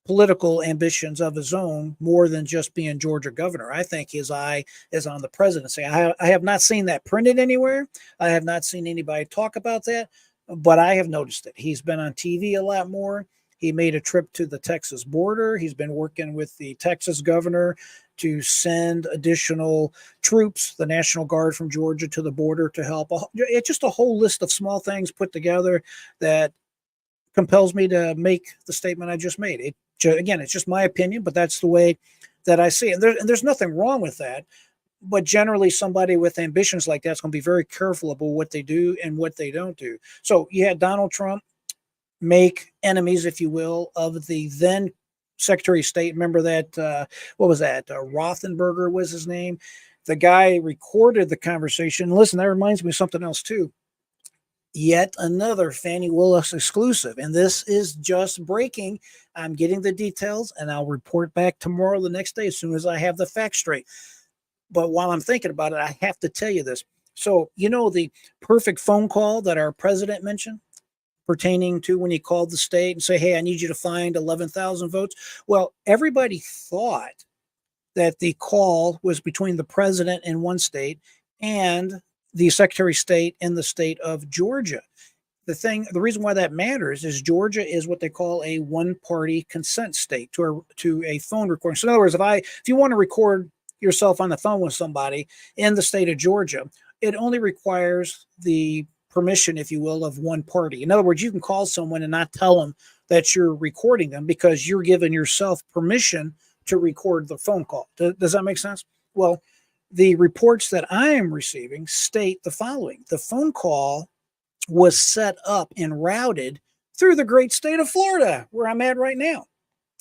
political ambitions of his own more than just being Georgia governor. I think his eye is on the presidency. I have not seen that printed anywhere. I have not seen anybody talk about that, but I have noticed it. He's been on TV a lot more. He made a trip to the Texas border. He's been working with the Texas governor to send additional troops, the National Guard from Georgia, to the border to help. It's just a whole list of small things put together that compels me to make the statement I just made. Again, it's just my opinion, but that's the way that I see it. And there's nothing wrong with that. But generally, somebody with ambitions like that's going to be very careful about what they do and what they don't do. So you had Donald Trump make enemies, if you will, of the then Secretary of State. Remember that, what was that? Rothenberger was his name. The guy recorded the conversation. Listen, that reminds me of something else too. Yet another Fani Willis exclusive. And this is just breaking. I'm getting the details, and I'll report back tomorrow, the next day, as soon as I have the facts straight. But while I'm thinking about it, I have to tell you this. So, you know, the perfect phone call that our president mentioned pertaining to when he called the state and say, hey, I need you to find 11,000 votes. Well, everybody thought that the call was between the president in one state and the Secretary of State in the state of Georgia. The reason why that matters is Georgia is what they call a one-party consent state to a phone recording. So in other words, if you want to record yourself on the phone with somebody in the state of Georgia, it only requires the permission, if you will, of one party. In other words, you can call someone and not tell them that you're recording them because you're giving yourself permission to record the phone call. Does that make sense? Well, the reports that I am receiving state the following. The phone call was set up and routed through the great state of Florida, where I'm at right now.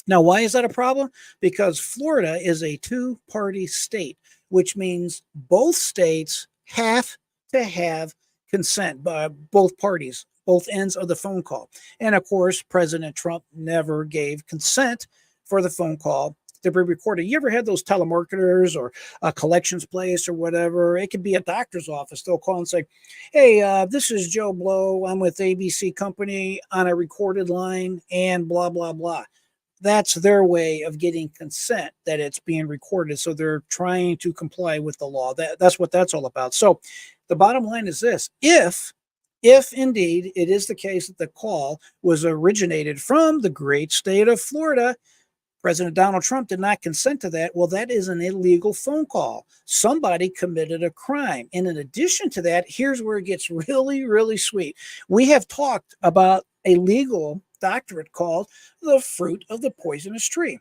Now, why is that a problem? Because Florida is a two-party state, which means both states have to have consent by both parties, both ends of the phone call. And of course, President Trump never gave consent for the phone call to be recorded. You ever had those telemarketers or a collections place or whatever? It could be a doctor's office. They'll call and say, hey, this is Joe Blow. I'm with ABC Company on a recorded line and blah, blah, blah. That's their way of getting consent that it's being recorded. So they're trying to comply with the law. That's what that's all about. So the bottom line is this: if indeed it is the case that the call was originated from the great state of Florida, President Donald Trump did not consent to that. Well, that is an illegal phone call. Somebody committed a crime. And in addition to that, here's where it gets really, really sweet. We have talked about a legal doctorate called the fruit of the poisonous tree.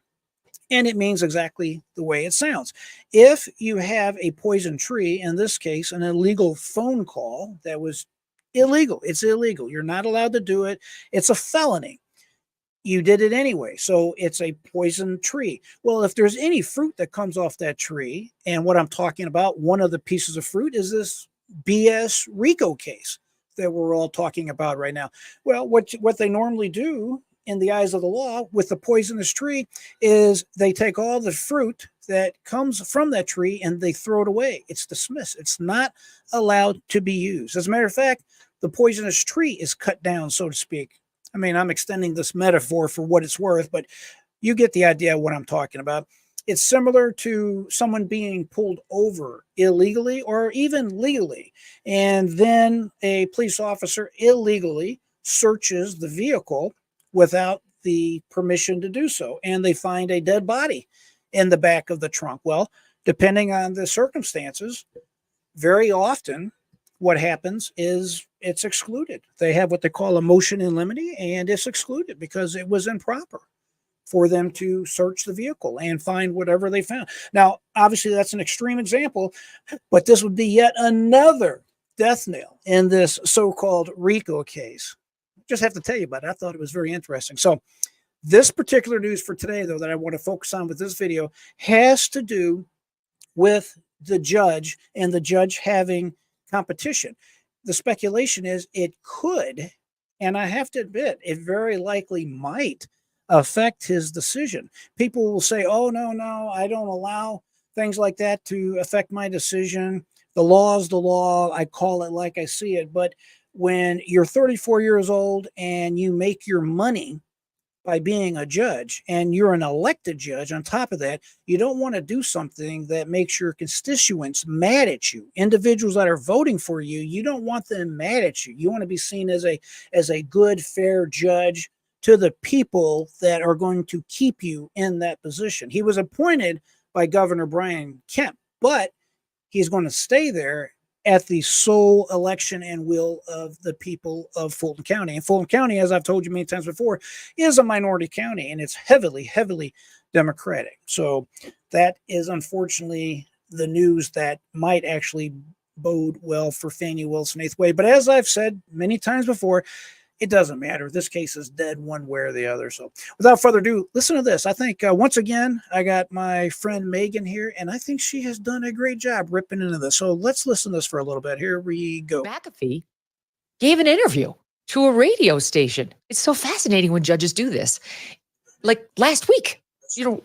And it means exactly the way it sounds. If you have a poison tree, in this case, an illegal phone call that was illegal, it's illegal. You're not allowed to do it. It's a felony. You did it anyway. So it's a poison tree. Well, if there's any fruit that comes off that tree, and what I'm talking about, one of the pieces of fruit is this BS Rico case that we're all talking about right now. Well, what they normally do in the eyes of the law with the poisonous tree is they take all the fruit that comes from that tree and they throw it away. It's dismissed. It's not allowed to be used. As a matter of fact, the poisonous tree is cut down, so to speak. I mean, I'm extending this metaphor for what it's worth, but you get the idea of what I'm talking about. It's similar to someone being pulled over illegally or even legally, and then a police officer illegally searches the vehicle without the permission to do so, and they find a dead body in the back of the trunk. Well, depending on the circumstances, very often what happens is it's excluded. They have what they call a motion in limine, and it's excluded because it was improper for them to search the vehicle and find whatever they found. Now, obviously, that's an extreme example, but this would be yet another death knell in this so-called Rico case. Just have to tell you about it. I thought it was very interesting. So this particular news for today, though, that I want to focus on with this video has to do with the judge and the judge having competition. The speculation is it could, and I have to admit, it very likely might affect his decision. People will say, oh, no, I don't allow things like that to affect my decision. The law is the law. I call it like I see it. But when you're 34 years old and you make your money by being a judge and you're an elected judge on top of that, you don't want to do something that makes your constituents mad at you. Individuals that are voting for you, you don't want them mad at you. You want to be seen as a good, fair judge to the people that are going to keep you in that position. He was appointed by Governor Brian Kemp, but he's going to stay there at the sole election and will of the people of Fulton County. And Fulton County, as I've told you many times before, is a minority county, and it's heavily, heavily Democratic. So that is unfortunately the news that might actually bode well for Fani Willis and 8th Wave. But as I've said many times before, it doesn't matter. This case is dead one way or the other. So without further ado, listen to this. I think once again, I got my friend Megan here, and I think she has done a great job ripping into this. So let's listen to this for a little bit. Here we go. McAfee gave an interview to a radio station. It's so fascinating when judges do this. Like last week,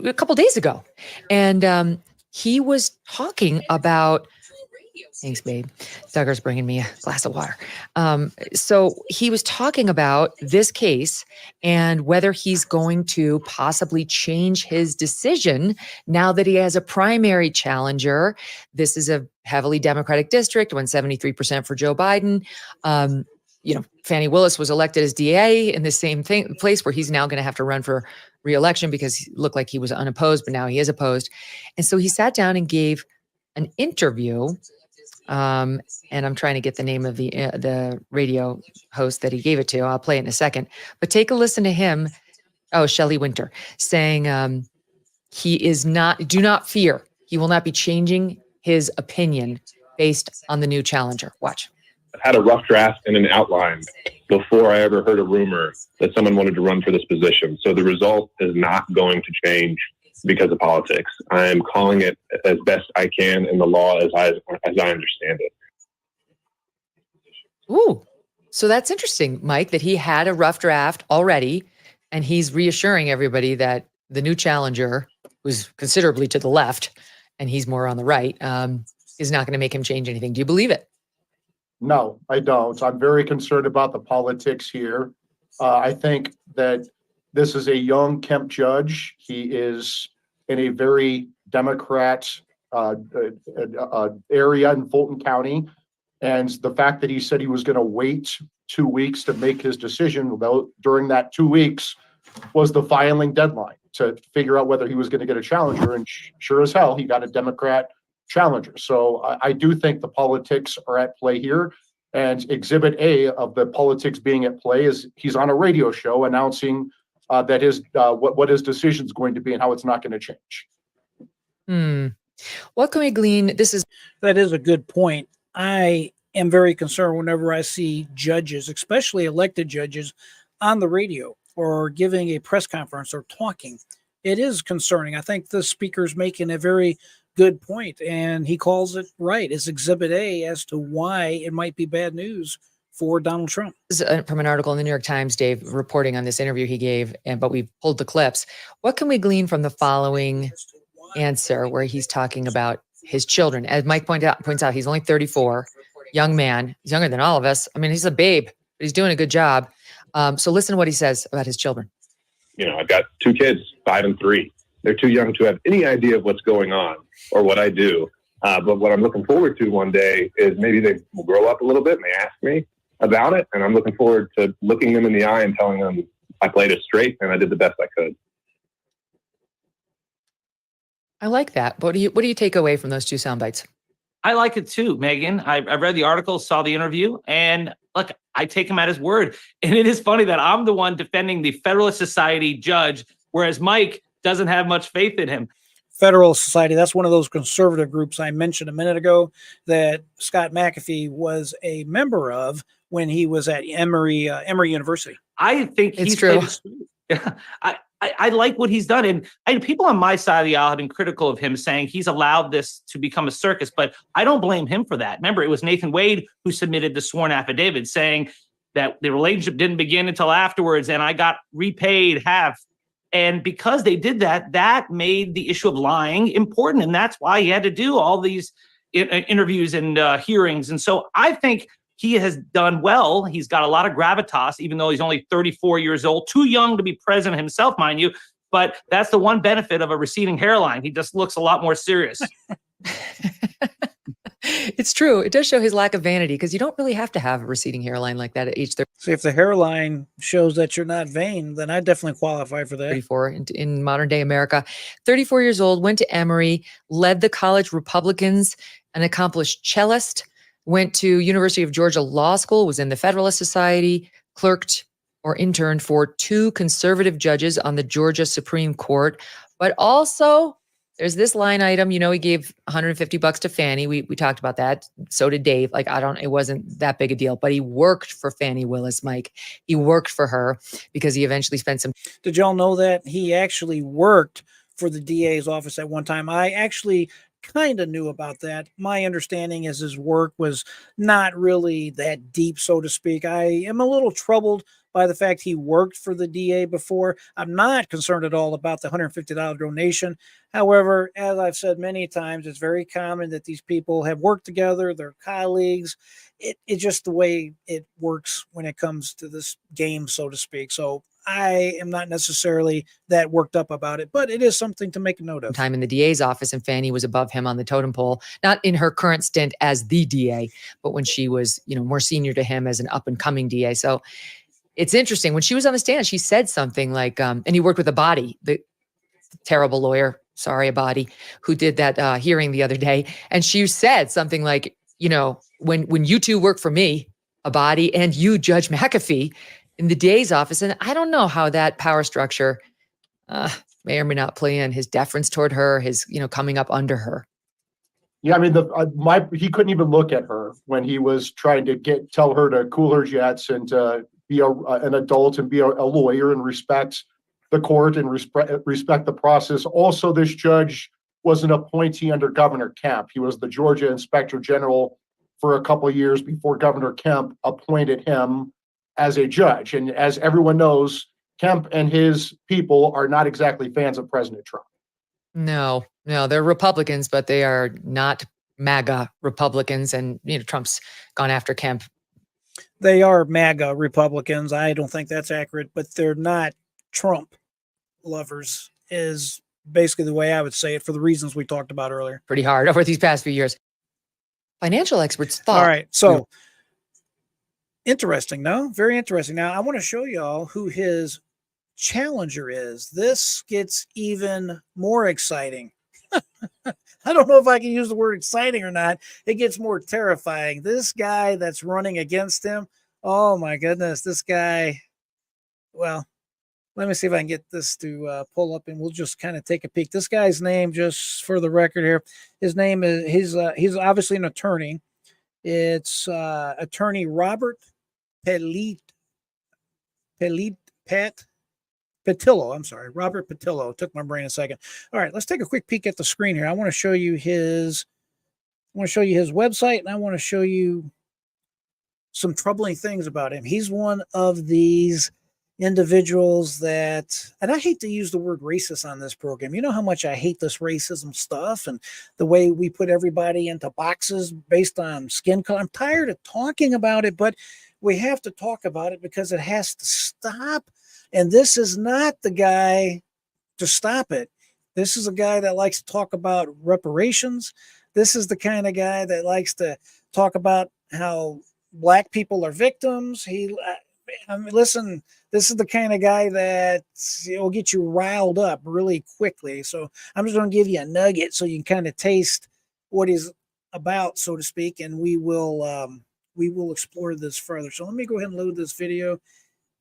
a couple days ago. And he was talking about, thanks, babe. Duggar's bringing me a glass of water. So he was talking about this case and whether he's going to possibly change his decision now that he has a primary challenger. This is a heavily Democratic district, won 73% for Joe Biden. Fani Willis was elected as DA in the same place where he's now going to have to run for re-election because he looked like he was unopposed, but now he is opposed. And so he sat down and gave an interview. And I'm trying to get the name of the radio host that he gave it to. I'll play it in a second. But take a listen to him. Oh, Shelley Winter saying he is not. Do not fear. He will not be changing his opinion based on the new challenger. Watch. Had a rough draft and an outline, before I ever heard a rumor that someone wanted to run for this position. So the result is not going to change because of politics. I am calling it as best I can in the law as I understand it. Ooh, so that's interesting, Mike, that he had a rough draft already, and he's reassuring everybody that the new challenger, who's considerably to the left, and he's more on the right, is not going to make him change anything. Do you believe it? No, I don't. I'm very concerned about the politics here. I think that this is a young Kemp judge. He is in a very Democrat area in Fulton County. And the fact that he said he was going to wait 2 weeks to make his decision, though, during that 2 weeks was the filing deadline to figure out whether he was going to get a challenger. And sure as hell, he got a Democrat challenger. So I do think the politics are at play here. And exhibit A of the politics being at play is he's on a radio show announcing that his what his decision is going to be and how it's not going to change. What can we glean? That is a good point. I am very concerned whenever I see judges, especially elected judges, on the radio or giving a press conference or talking. It is concerning. I think the speaker's making a very good point, and he calls it right. It's exhibit A as to why it might be bad news for Donald Trump. This is from an article in the New York Times, Dave, reporting on this interview he gave, but we pulled the clips. What can we glean from the following answer where he's talking about his children? As Mike points out, he's only 34, young man. He's younger than all of us. I mean, he's a babe, but he's doing a good job. So listen to what he says about his children. I've got 2 kids, 5 and 3. They're too young to have any idea of what's going on or what I do. But what I'm looking forward to one day is maybe they will grow up a little bit and they ask me about it. And I'm looking forward to looking them in the eye and telling them I played it straight and I did the best I could. I like that. What do you take away from those 2 sound bites? I like it too, Megan. I read the article, saw the interview, and look, I take him at his word. And it is funny that I'm the one defending the Federalist Society judge, whereas Mike doesn't have much faith in him. Federalist Society, that's one of those conservative groups I mentioned a minute ago that Scott McAfee was a member of when he was at Emory University. I think it's true. I like what he's done. And people on my side of the aisle have been critical of him, saying he's allowed this to become a circus, but I don't blame him for that. Remember, it was Nathan Wade who submitted the sworn affidavit saying that the relationship didn't begin until afterwards, and I got repaid half. And because they did that, that made the issue of lying important. And that's why he had to do all these interviews and hearings. And so I think he has done well. He's got a lot of gravitas, even though he's only 34 years old, too young to be president himself, mind you. But that's the one benefit of a receding hairline. He just looks a lot more serious. It's true. It does show his lack of vanity because you don't really have to have a receding hairline like that at age 30. See, if the hairline shows that you're not vain, then I definitely qualify for that. 34 in modern day America. 34 years old, went to Emory, led the college Republicans, an accomplished cellist, went to University of Georgia Law School, was in the Federalist Society, clerked or interned for 2 conservative judges on the Georgia Supreme Court, but also there's this line item, he gave $150 to Fani. We talked about that. So did Dave. It wasn't that big a deal, but he worked for Fani Willis, Mike. He worked for her because he eventually spent some. Did y'all know that he actually worked for the DA's office at one time? I actually kind of knew about that. My understanding is his work was not really that deep, so to speak. I am a little troubled by the fact he worked for the DA before. I'm not concerned at all about the $150 donation. However, as I've said many times, it's very common that these people have worked together, they're colleagues. It's just the way it works when it comes to this game, so to speak. So I am not necessarily that worked up about it, but it is something to make a note of. Time in the DA's office, and Fani was above him on the totem pole, not in her current stint as the DA, but when she was, more senior to him as an up and coming DA. So it's interesting. When she was on the stand, she said something like, and he worked with Abadi, the terrible lawyer, Abadi, who did that hearing the other day. And she said something like, when you 2 work for me, Abadi, and you, Judge McAfee, in the DA's office. And I don't know how that power structure may or may not play in his deference toward her, his, coming up under her. Yeah, I mean, he couldn't even look at her when he was trying to tell her to cool her jets and to be an adult and be a lawyer and respect the court and respect the process. Also, this judge was an appointee under Governor Kemp. He was the Georgia Inspector General for a couple of years before Governor Kemp appointed him as a judge. And as everyone knows, Kemp and his people are not exactly fans of President Trump. No, they're Republicans, but they are not MAGA Republicans. And, Trump's gone after Kemp. They are MAGA Republicans. I don't think that's accurate, but they're not Trump lovers, is basically the way I would say it, for the reasons we talked about earlier. Pretty hard over these past few years. Financial experts thought. All right. So interesting. No, very interesting. Now I want to show y'all who his challenger is. This gets even more exciting. I don't know if I can use the word exciting or not. It gets more terrifying. This guy that's running against him. Oh my goodness. This guy. Well, let me see if I can get this to pull up, and we'll just kind of take a peek. This guy's name, just for the record here, his name is, he's obviously an attorney. It's attorney Robert Patillo. I'm sorry, Robert Patillo. It took my brain a second. All right, let's take a quick peek at the screen here. I want to show you his website, and I want to show you some troubling things about him. He's one of these individuals that, and I hate to use the word racist on this program. You know how much I hate this racism stuff and the way we put everybody into boxes based on skin color. I'm tired of talking about it, but we have to talk about it because it has to stop. And this is not the guy to stop it. This is a guy that likes to talk about reparations. This is the kind of guy that likes to talk about how Black people are victims. Listen, this is the kind of guy that will get you riled up really quickly. So I'm just going to give you a nugget so you can kind of taste what he's about, so to speak, and we will explore this further. So let me go ahead and load this video,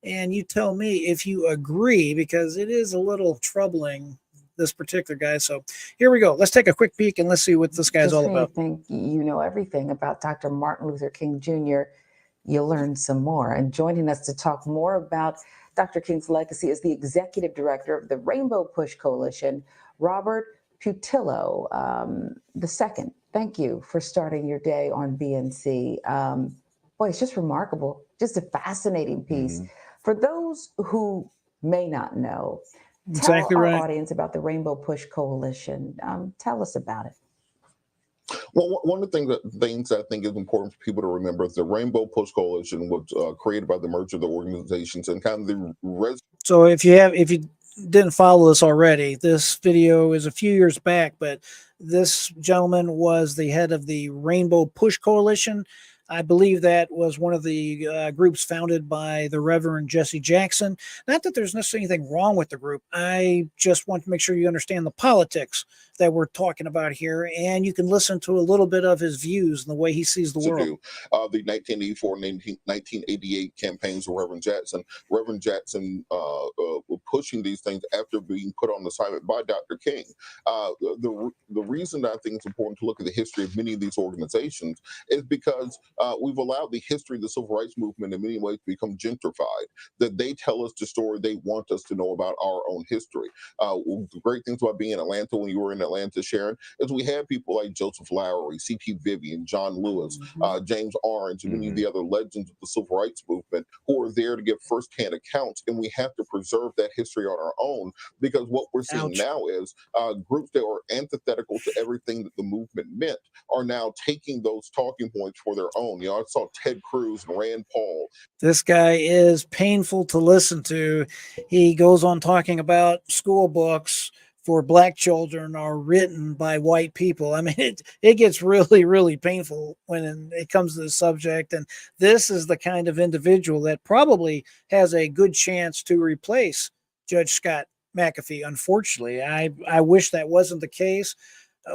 and you tell me if you agree, because it is a little troubling, this particular guy. So here we go. Let's take a quick peek and let's see what this guy's all about. I think you know everything about Dr. Martin Luther King Jr., you'll learn some more. And joining us to talk more about Dr. King's legacy is the executive director of the Rainbow Push Coalition, Robert Patillo II. Thank you for starting your day on BNC. Boy, it's just remarkable. Just a fascinating piece. For those who may not know, tell our audience about the Rainbow Push Coalition. Tell us about it. Well, one of the things I think is important for people to remember is the Rainbow Push Coalition was created by the merger of the organizations and kind of the So if you didn't follow this already, this video is a few years back, but this gentleman was the head of the Rainbow Push Coalition. I believe that was one of the groups founded by the Reverend Jesse Jackson. Not that there's necessarily anything wrong with the group. I just want to make sure you understand the politics that we're talking about here, and you can listen to a little bit of his views and the way he sees the world. The 1984 and 1988 campaigns of Reverend Jackson. Reverend Jackson were pushing these things after being put on assignment by Dr. King. The reason that I think it's important to look at the history of many of these organizations is because we've allowed the history of the civil rights movement in many ways to become gentrified, that they tell us the story they want us to know about our own history. The great things about being in Atlanta, when you were in Atlanta, Sharon, is we had people like Joseph Lowery, C.T. Vivian, John Lewis, James Orange, and many of the other legends of the civil rights movement who are there to give firsthand accounts, and we have to preserve that history on our own, because what we're seeing now is groups that are antithetical to everything that the movement meant are now taking those talking points for their own. You know, I saw Ted Cruz and Rand Paul. This guy is painful to listen to. He goes on talking about school books for Black children are written by white people. I mean, it gets really, really painful when it comes to the subject. And this is the kind of individual that probably has a good chance to replace Judge Scott McAfee. Unfortunately, I wish that wasn't the case.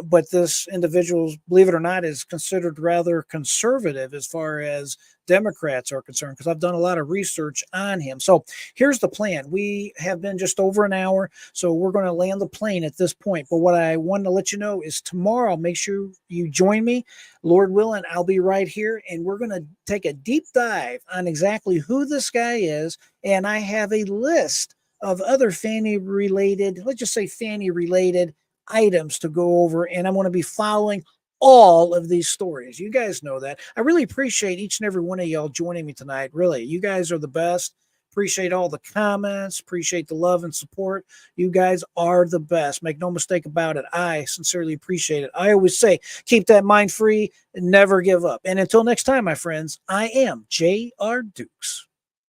but this individual, believe it or not, is considered rather conservative as far as Democrats are concerned, because I've done a lot of research on him. So here's the plan. We have been just over an hour, so we're going to land the plane at this point. But what I wanted to let you know is tomorrow, make sure you join me. Lord willing, I'll be right here, and we're going to take a deep dive on exactly who this guy is. And I have a list of other Fani related, let's just say Fani related items to go over, and I'm going to be following all of these stories. You guys know that. I really appreciate each and every one of y'all joining me tonight. Really, you guys are the best. Appreciate all the comments, appreciate the love and support. You guys are the best. Make no mistake about it. I sincerely appreciate it. I always say, keep that mind free and never give up. And until next time, my friends, I am J.R. Dukes.